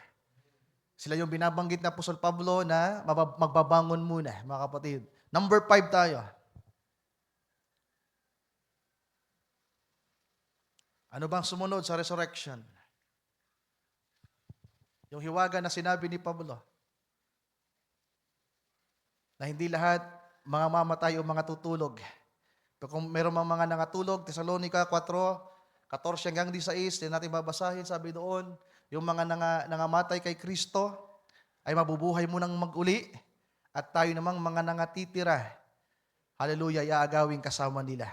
Sila yung binabanggit na Apostol Pablo na magbabangon muna, mga kapatid. Number 5 tayo. Ano bang sumunod sa resurrection? Yung hiwaga na sinabi ni Pablo, na hindi lahat mga mamatay o mga tutulog. Pero kung meron mga nangatulog, Thessalonica 4:14 hanggang 16, din natin babasahin, sabi doon, yung mga nangamatay kay Kristo ay mabubuhay munang mag-uli at tayo namang mga nangatitira, hallelujah, iaagawin kasama nila.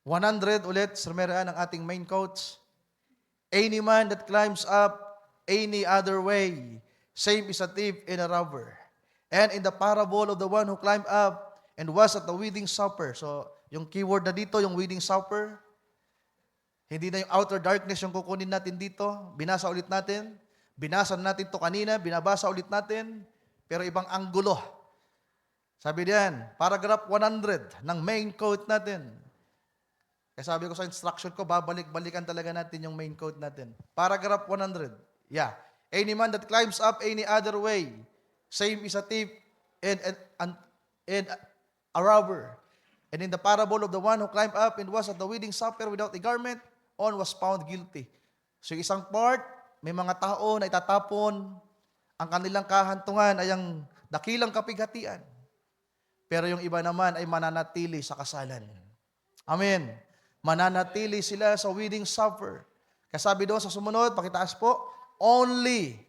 100 ulit, Sir Meraan, ang ating main quotes. Any man that climbs up any other way, same is a thief and a robber. And in the parable of the one who climbed up and was at the wedding supper. So, yung keyword na dito, yung wedding supper, hindi na yung outer darkness yung kukunin natin dito. Binasa ulit natin. Binasa natin to kanina, binabasa ulit natin, pero ibang anggulo. Sabi diyan, paragraph 100 ng main quote natin. Kaya sabi ko sa instruction ko, babalik-balikan talaga natin yung main quote natin. Paragraph 100. Yeah. Any man that climbs up any other way, same is a thief and a robber. And in the parable of the one who climbed up and was at the wedding supper without a garment, on was found guilty. So yung isang part, may mga tao na itatapon, ang kanilang kahantungan ay ang dakilang kapighatian. Pero yung iba naman ay mananatili sa kasalan. Amen. Mananatili sila sa wedding supper. Kaya sabi doon sa sumunod, pakitaas po, only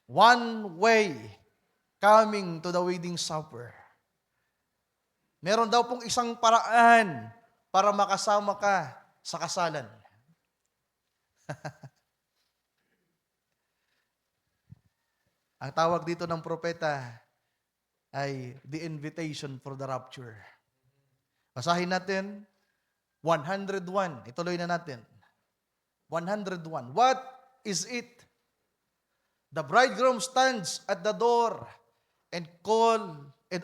one way coming to the wedding supper. Meron daw pong isang paraan para makasama ka sa kasalan. Ang tawag dito ng propeta ay the invitation for the rapture. Basahin natin 101. Ituloy na natin. 101. What is it? The bridegroom stands at the door and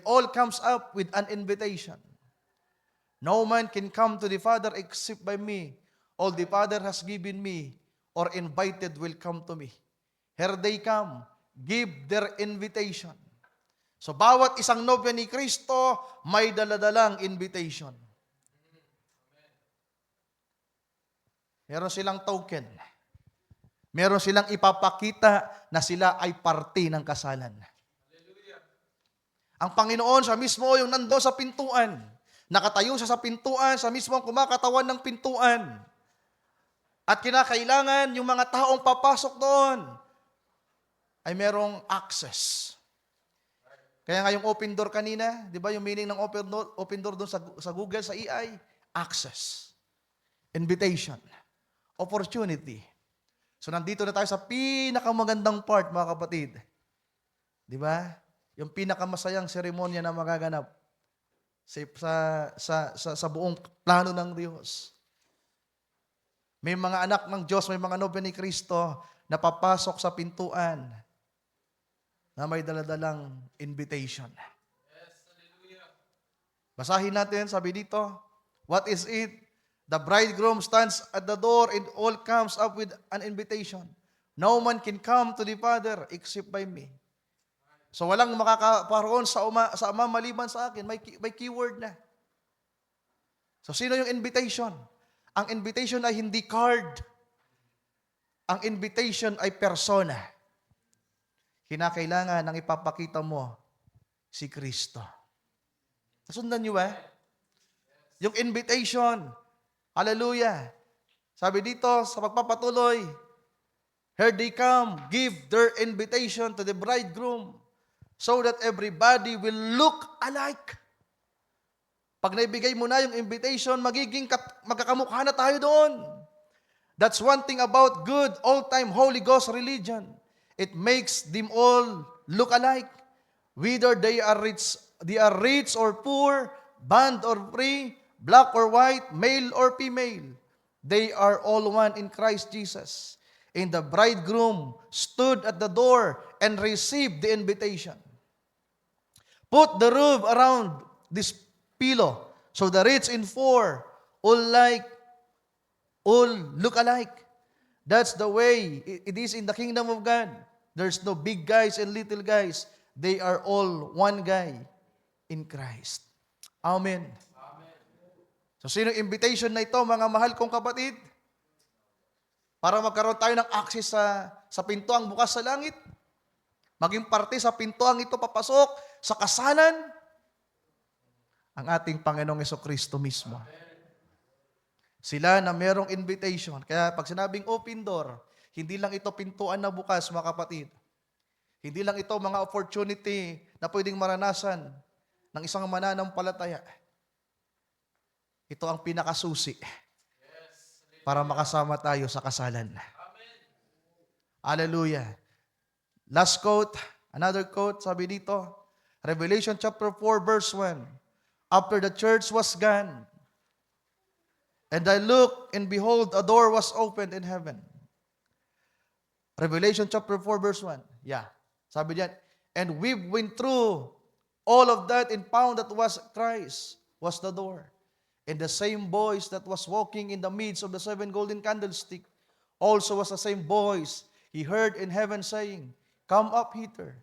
all comes up with an invitation. No man can come to the Father except by me. All the Father has given me or invited will come to me. Here they come. Give their invitation. So bawat isang nobya ni Kristo may daladalang invitation. Meron silang token. Meron silang ipapakita na sila ay parte ng kasalan. Ang Panginoon, siya mismo yung nandoon sa pintuan. Nakatayo siya sa pintuan, siya mismo ang kumakatawan ng pintuan. At kinakailangan yung mga taong papasok doon ay merong access. Kaya nga yung open door kanina, di ba yung meaning ng open door doon sa Google, sa AI? Access. Invitation. Opportunity. So nandito na tayo sa pinakamagandang part, mga kapatid. Di ba? Yung pinakamasayang seremonya na magaganap sa buong plano ng Diyos. May mga anak ng Diyos, may mga nobya ni Kristo na papasok sa pintuan na may daladalang invitation. Yes, hallelujah. Basahin natin, sabi dito, what is it? The bridegroom stands at the door and all comes up with an invitation. No man can come to the Father except by me. So walang makakaparoon sa Ama maliban sa akin. May keyword na. So sino yung invitation? Ang invitation ay hindi card. Ang invitation ay persona. Kinakailangan ng ipapakita mo si Kristo. Nasundan niyo ba? Yung invitation. Hallelujah. Sabi dito sa pagpapatuloy, here they come, give their invitation to the bridegroom so that everybody will look alike. Pag naibigay mo na yung invitation, magkakamukha na tayo doon. That's one thing about good old-time Holy Ghost religion. It makes them all look alike. Whether they are rich or poor, bond or free, black or white, male or female, they are all one in Christ Jesus. And the bridegroom stood at the door and received the invitation. Put the roof around this pillow, so the rich in four all look alike. That's the way it is in the kingdom of God. There's no big guys and little guys. They are all one guy in Christ. Amen. So sino invitation na ito, mga mahal kong kapatid? Para magkaroon tayo ng access sa pintuang bukas sa langit. Maging parte sa pintuang ito papasok sa kasalan. Ang ating Panginoong Jesucristo mismo. Sila na merong invitation. Kaya pag sinabing open door, hindi lang ito pintuan na bukas, mga kapatid. Hindi lang ito mga opportunity na pwedeng maranasan ng isang mananampalataya. Ito ang pinakasusi para makasama tayo sa kasalan. Hallelujah. Last quote, another quote, sabi dito, Revelation chapter 4 verse 1. After the church was gone, and I looked, and behold, a door was opened in heaven. Revelation chapter 4 verse 1. Yeah. Sabi diyan, and we went through all of that and found that was Christ was the door. And the same voice that was walking in the midst of the seven golden candlestick also was the same voice he heard in heaven saying, Come up hither.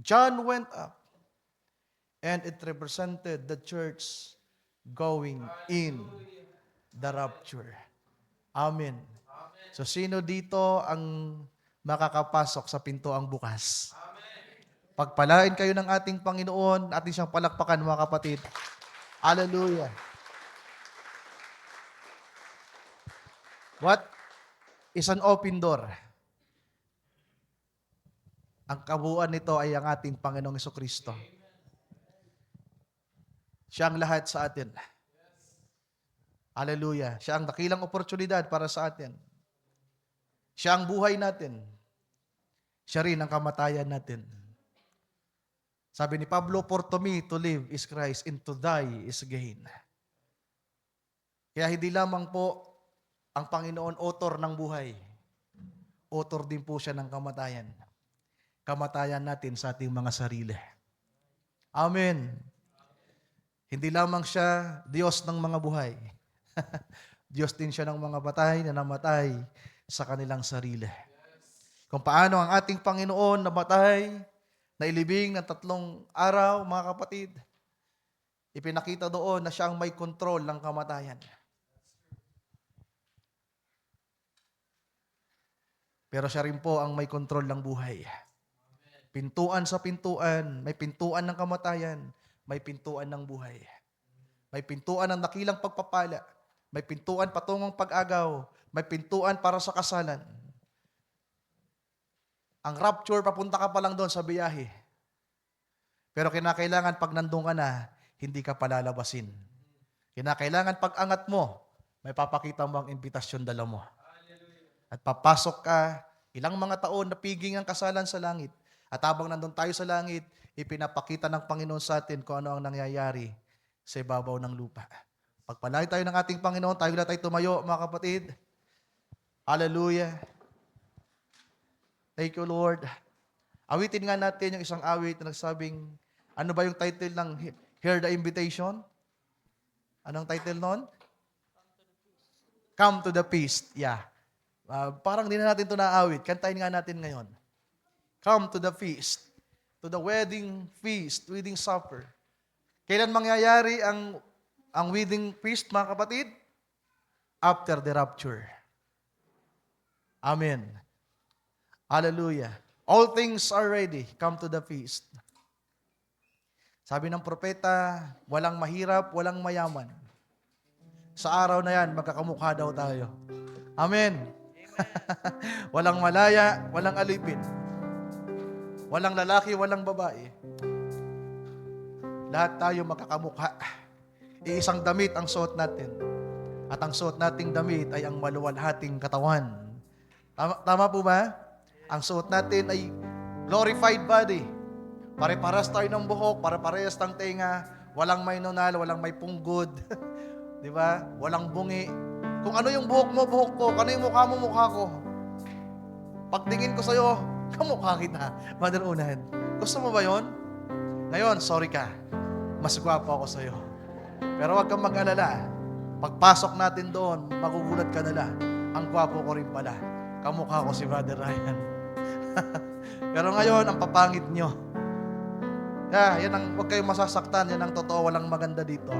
John went up, and it represented the church going in the rapture. Amen. So sino dito ang makakapasok sa pintuang bukas? Pagpalain kayo ng ating Panginoon, ating siyang palakpakan, mga kapatid. Hallelujah. What is an open door? Ang kabuuan nito ay ang ating Panginoong Jesucristo. Siya ang lahat sa atin. Hallelujah. Siya ang dakilang oportunidad para sa atin. Siya ang buhay natin. Siya rin ang kamatayan natin. Sabi ni Pablo, for to me to live is Christ, and to die is gain. Kaya hindi lamang po ang Panginoon author ng buhay. Author din po siya ng kamatayan. Kamatayan natin sa ating mga sarili. Amen. Hindi lamang siya Diyos ng mga buhay. Diyos din siya ng mga patay na namatay sa kanilang sarili. Kung paano ang ating Panginoon namatay, nailibing ng 3 araw, mga kapatid, ipinakita doon na siya ang may control ng kamatayan. Pero siya rin po ang may control ng buhay. Pintuan sa pintuan, may pintuan ng kamatayan, may pintuan ng buhay. May pintuan ng dakilang pagpapala, may pintuan patungong pag-agaw, may pintuan para sa kasalan. Ang rapture, papunta ka pa lang doon sa biyahe. Pero kinakailangan pag nandun ka na, hindi ka palalabasin. Kinakailangan pag angat mo, may papakita mo ang imbitasyon dala mo. At papasok ka, ilang mga taon na piging ang kasalan sa langit. At habang nandun tayo sa langit, ipinapakita ng Panginoon sa atin kung ano ang nangyayari sa ibabaw ng lupa. Pagpalain tayo ng ating Panginoon, tayo na tayo tumayo, mga kapatid. Hallelujah. Thank you, Lord. Awitin nga natin yung isang awit na nagsabing, ano ba yung title ng Hear the Invitation? Anong title nun? Come to the feast. Yeah. Parang di na natin ito naawit. Kantahin nga natin ngayon. Come to the feast. To the wedding feast, wedding supper. Kailan mangyayari ang wedding feast, mga kapatid? After the rapture. Amen. Hallelujah. All things are ready. Come to the feast. Sabi ng propeta, walang mahirap, walang mayaman. Sa araw na yan, magkakamukha daw tayo. Amen. Walang malaya, walang alipin. Walang lalaki, walang babae. Lahat tayo magkakamukha. Iisang damit ang suot natin. At ang suot nating damit ay ang maluwalhating katawan. Tama po ba? Ang suot natin ay glorified body. Pare-paras tayo ng buhok, pare-parehas ng tenga, walang may nunal, walang may punggod. Di ba? Walang bungi. Kung ano yung buhok mo, buhok ko. Kung ano yung mukha mo, mukha ko. Pagtingin ko sa'yo, kamukha kita. Mother Unahan. Gusto mo ba yon? Ngayon, sorry ka. Mas gwapo ako sa'yo. Pero huwag kang mag-alala. Pagpasok natin doon, magugulat ka nila. Ang gwapo ko rin pala. Kamukha ko si Brother Ryan. Pero ngayon, ang papangit nyo. Yan ang, huwag kayong masasaktan. Yan ang totoo, walang maganda dito.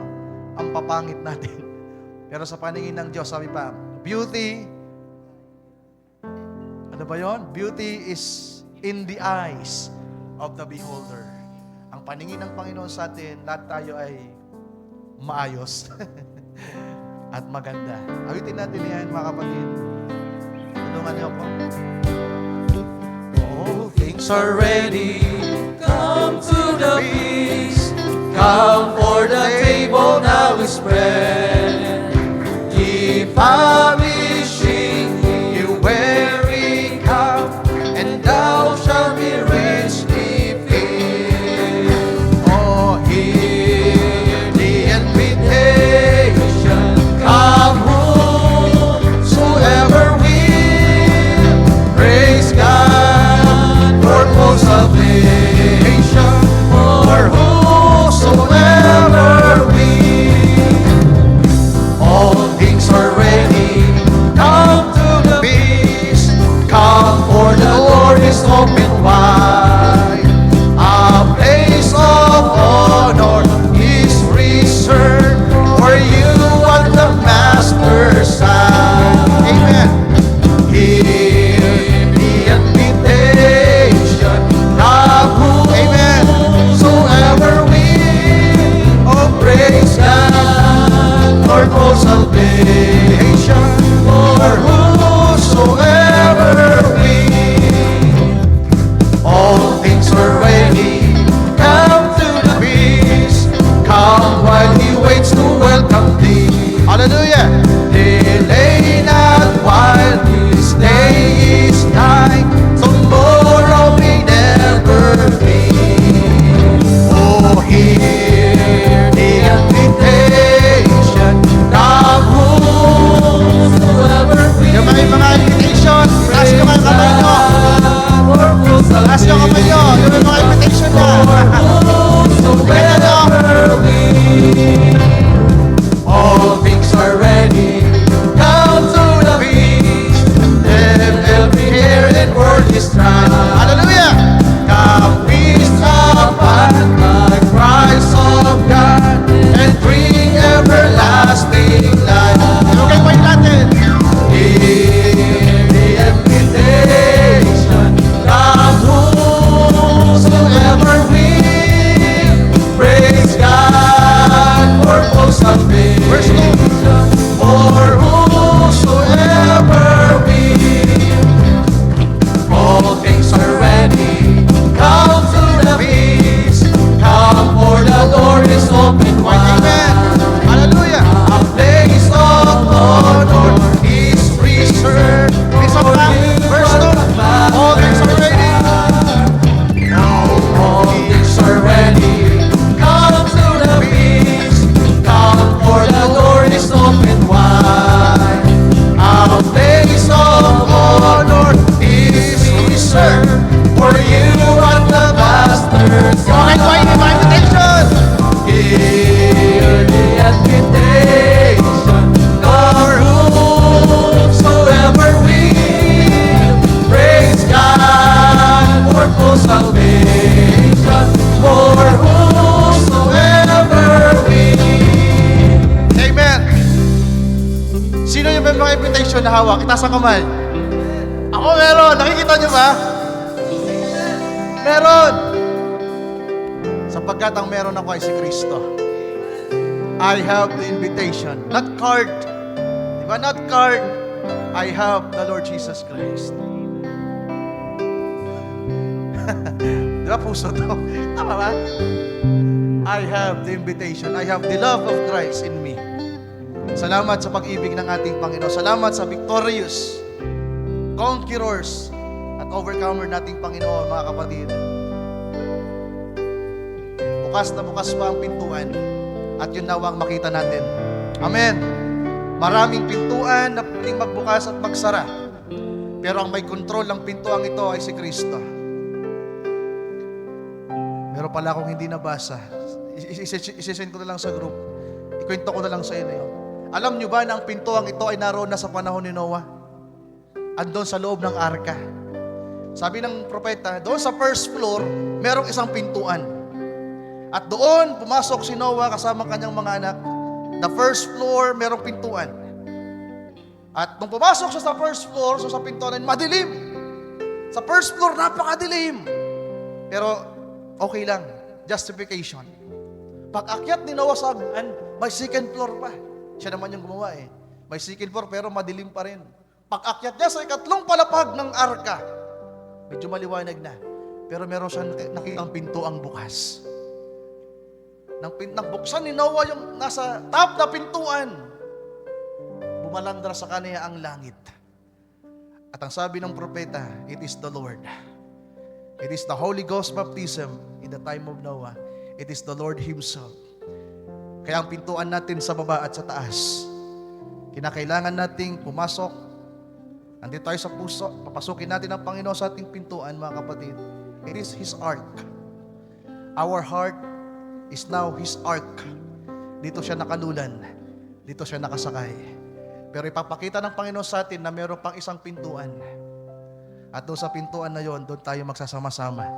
Ang papangit natin. Pero sa paningin ng Diyos, sabi pa, beauty, ano ba yon? Beauty is in the eyes of the beholder. Ang paningin ng Panginoon sa atin, lahat tayo ay maayos at maganda. Awitin natin yan, mga kapatid. Tulungan niyo ako. All things are ready. Come to the feast. Come for the table now is spread. Ye famishing, you weary come, and thou shalt be richly filled. Oh, Hear the invitation. Come whosoever will. Praise God for full salvation. For whosoever will. All things are ready. Come to the feast. Come, for the Lord is open wide. A place of honor is reserved for you on the Master's side. amen. Hear the invitation. Come whosoever will. Oh, praise God for full salvation. For whosoever will. All things are ready. Come to the feast. Come while He waits to welcome thee. Hallelujah. Delay not while this day is nigh. Tomorrow may never be. Oh, hear the invitation. Come whosoever will. Yung mga invitation, taas nyo kayo kamay nyo. Taas nyo kamay nyo. Yung mga invitation na. Tingnan nyo. All things are ready. Come to the feast. Let be here and world is dry. Hallelujah. Come feast upon the Christ of God and bring everlasting life. Ilugay po natin. Hear the invitation. Come whosoever will. Praise God for full Verse salvation. For whosoever will. All things are ready. Come to the feast. Come, for the door is open Amen. wide. Hallelujah. A place of honor is reserved Please for up you. Verse 2. All things are ready. All things are ready. Come to the feast. Come, for the door is open wide. A place of honor is reserved for you at the Master's Okay po yung mga invitation. Hear the invitation. For whosoever will. Praise God for full salvation. For whosoever will. Amen. Sino yung may mga invitation na hawak? Itaas ang kamay. Ako meron. Nakikita nyo ba? Meron. Sapagkat ang meron ako ay si Kristo. I have the invitation. Not card. Diba? Not card. I have the Lord Jesus Christ. Diba puso to? Tama ba? I have the invitation. I have the love of Christ in me. Salamat sa pag-ibig ng ating Panginoon. Salamat sa victorious, conquerors, at overcomer nating Panginoon, mga kapatid. Bukas na bukas pa ang pintuan at yun nawang makita natin. Amen. Maraming pintuan na pwedeng magbukas at magsara. Pero ang may control ng pintuang ito ay si Kristo. Meron pala akong hindi nabasa. Isisend ko na lang sa group. Ikwento ko na lang sa inyo. Alam nyo ba na ang pintuang ito ay naroon na sa panahon ni Noah? Andon sa loob ng arka. Sabi ng propeta, doon sa first floor, merong isang pintuan. At doon, pumasok si Noah kasama kanyang mga anak. The first floor, merong pintuan. At nung pumasok siya sa first floor, so sa pintuan, madilim. Sa first floor, napakadilim. Pero, okay lang. Justification. Pag-akyat ni Noah sa hagdan, may second floor pa. Siya naman yung gumawa eh. May second floor, pero madilim pa rin. Pag-akyat niya sa ikatlong palapag ng arka, medyo maliwanag na. Pero meron siyang nakitang pinto ang bukas. Nang buksan ni Noah yung nasa top na pintuan, bumalandra sa kanya ang langit. At ang sabi ng propeta, it is the Lord. It is the Holy Ghost baptism in the time of Noah. It is the Lord Himself. Kaya ang pintuan natin sa baba at sa taas, kinakailangan nating pumasok. Nandito tayo sa puso, papasukin natin ang Panginoon sa ating pintuan, mga kapatid. It is His ark. Our heart is now His ark. Dito siya nakalulan. Dito siya nakasakay. Pero ipapakita ng Panginoon sa atin na meron pang isang pintuan. At doon sa pintuan na yon, doon tayo magsasama-sama.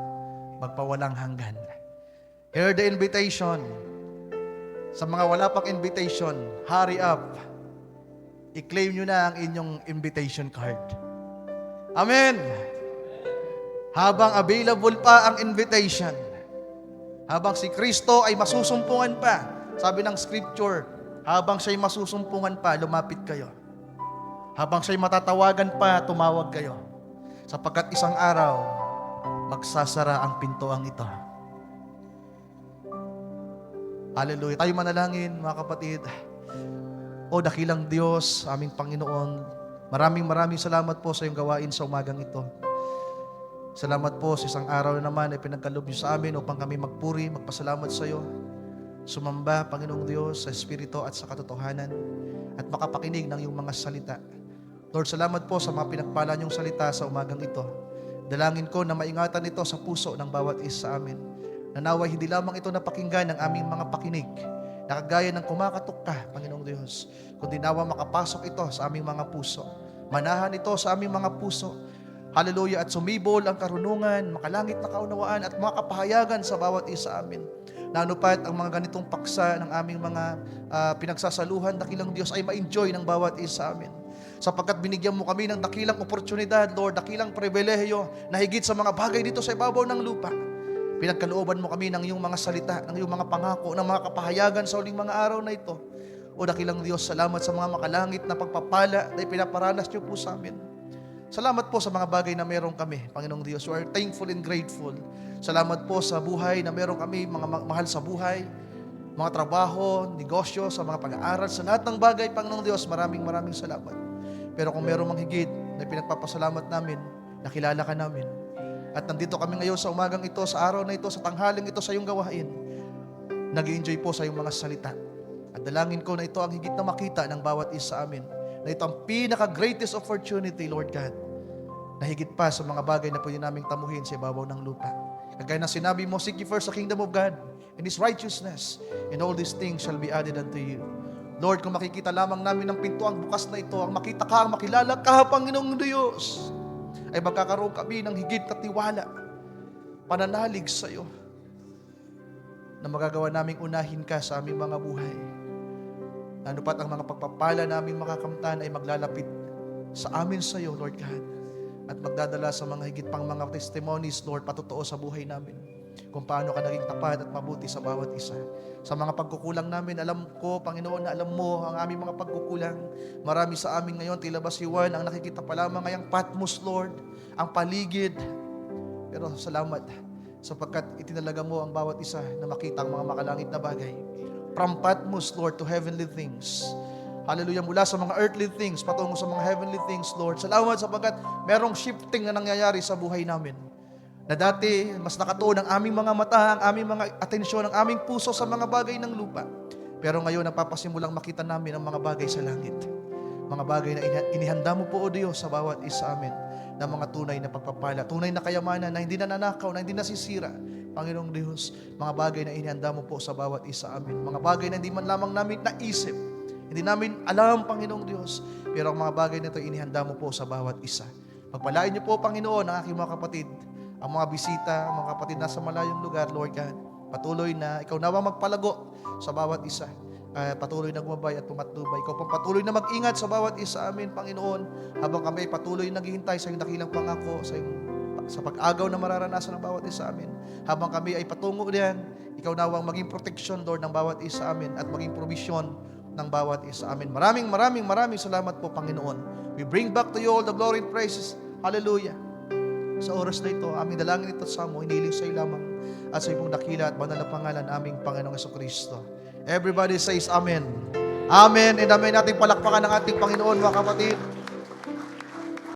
Magpawalang hanggan. Hear the invitation. Sa mga wala pang invitation, hurry up. I-claim nyo na ang inyong invitation card. Amen. Habang available pa ang invitation, habang si Kristo ay masusumpungan pa, sabi ng scripture, habang siya'y masusumpungan pa, lumapit kayo. Habang siya'y matatawagan pa, tumawag kayo. Sapagkat isang araw, magsasara ang pintuang ito. Hallelujah. Tayo manalangin, mga kapatid. O dakilang Diyos, aming Panginoon, maraming salamat po sa iyong gawain sa umagang ito. Salamat po sa isang araw na naman ay pinagkaloob niyo sa amin upang kami magpuri, magpasalamat sa iyo. Sumamba, Panginoong Diyos, sa Espiritu at sa katotohanan at makapakinig ng iyong mga salita. Lord, salamat po sa mga pinagpala niyong salita sa umagang ito. Dalangin ko na maingatan ito sa puso ng bawat isa sa amin. Nanaway hindi lamang ito napakinggan ng aming mga pakinig, na kagaya ng kumakatok ka, Panginoong Diyos, kundi nawa makapasok ito sa aming mga puso. Manahan ito sa aming mga puso. Hallelujah, at sumibol ang karunungan, makalangit na kaunawaan at mga kapahayagan sa bawat isa amin. Nanupat ang mga ganitong paksa ng aming mga pinagsasaluhan, dakilang Diyos ay ma-enjoy ng bawat isa amin. Sapagkat binigyan mo kami ng dakilang oportunidad, Lord, dakilang pribilehiyo na higit sa mga bagay dito sa ibabaw ng lupa. Pinagkalooban mo kami ng iyong mga salita, ng iyong mga pangako, ng mga kapahayagan sa uling mga araw na ito. O dakilang Diyos, salamat sa mga makalangit na pagpapala na ipinaparanas niyo po sa amin. Salamat po sa mga bagay na meron kami, Panginoong Diyos. We are thankful and grateful. Salamat po sa buhay na meron kami, mga mahal sa buhay, mga trabaho, negosyo, sa mga pag-aaral, sa lahat ng bagay, Panginoong Diyos, maraming salamat. Pero kung meron mang higit na pinagpapasalamat namin, nakilala ka namin. At nandito kami ngayon sa umagang ito, sa araw na ito, sa tanghaling ito sa iyong gawain. Nag-i-enjoy po sa iyong mga salita. At dalangin ko na ito ang higit na makita ng bawat isa amin. Na ito ang pinaka-greatest opportunity, Lord God, na higit pa sa mga bagay na pwede naming tamuhin sa ibabaw ng lupa. Kagaya na sinabi mo, seek ye first the kingdom of God and His righteousness, and all these things shall be added unto you. Lord, kung makikita lamang namin ng pinto ang bukas na ito, ang makita ka, ang makilala ka, Panginoong Diyos, ay magkakaroon kami ng higit na tiwala, pananalig sa iyo, na magagawa naming unahin ka sa aming mga buhay. Ano pat ang mga pagpapala naming makakamtan ay maglalapit sa amin sa iyo, Lord God, at magdadala sa mga higit pang mga testimonies, Lord, patotoo sa buhay namin, kung paano ka naging tapat at mabuti sa bawat isa. Sa mga pagkukulang namin, alam ko, Panginoon, na alam mo ang aming mga pagkukulang. Marami sa amin ngayon, tila basiwan, ang nakikita pa lamang ngayong Patmos, Lord, ang paligid. Pero salamat, sapagkat itinalaga mo ang bawat isa na makita ang mga makalangit na bagay. From Patmos, Lord, to heavenly things. Hallelujah, mula sa mga earthly things, patungo sa mga heavenly things, Lord. Salamat sapagkat merong shifting na nangyayari sa buhay namin. Na dati, mas nakatuon ang aming mga mata, ang aming mga atensyon, ang aming puso sa mga bagay ng lupa. Pero ngayon, napapasimulang makita namin ang mga bagay sa langit. Mga bagay na inihanda mo po, O Diyos, sa bawat isa amin, na mga tunay na pagpapala, tunay na kayamanan na hindi nananakaw, na hindi nasisira, Panginoong Diyos, mga bagay na inihanda mo po sa bawat isa amin. Mga bagay na hindi man lamang namin naisip, hindi namin alam, Panginoong Diyos, pero ang mga bagay na ito inihanda mo po sa bawat isa. Pagpalain niyo po, Panginoon, ang aking mga kapatid, ang mga bisita, ang mga kapatid nasa malayong lugar, Lord God. Patuloy na, ikaw nawa magpalago sa bawat isa. Patuloy na gumabay at tumatubay. Ikaw pang patuloy na mag-ingat sa bawat isa amin, Panginoon, habang kami ay patuloy naghihintay sa iyong dakilang pangako, sa pag-agaw na mararanasan ng bawat isa amin. Habang kami ay patungo diyan, ikaw nawang maging protection, Lord, ng bawat isa amin at maging provision ng bawat isa amin. Maraming salamat po, Panginoon. We bring back to you all the glory and praises. Hallelujah. Sa oras na ito, aming dalangin ito sa mo, hiniling sa iyo lamang at sa iyong dakila at banal na pangalan aming Panginoong Jesucristo. Everybody says Amen. Amen and amen. Nating palakpakan ng ating Panginoon, mga kapatid.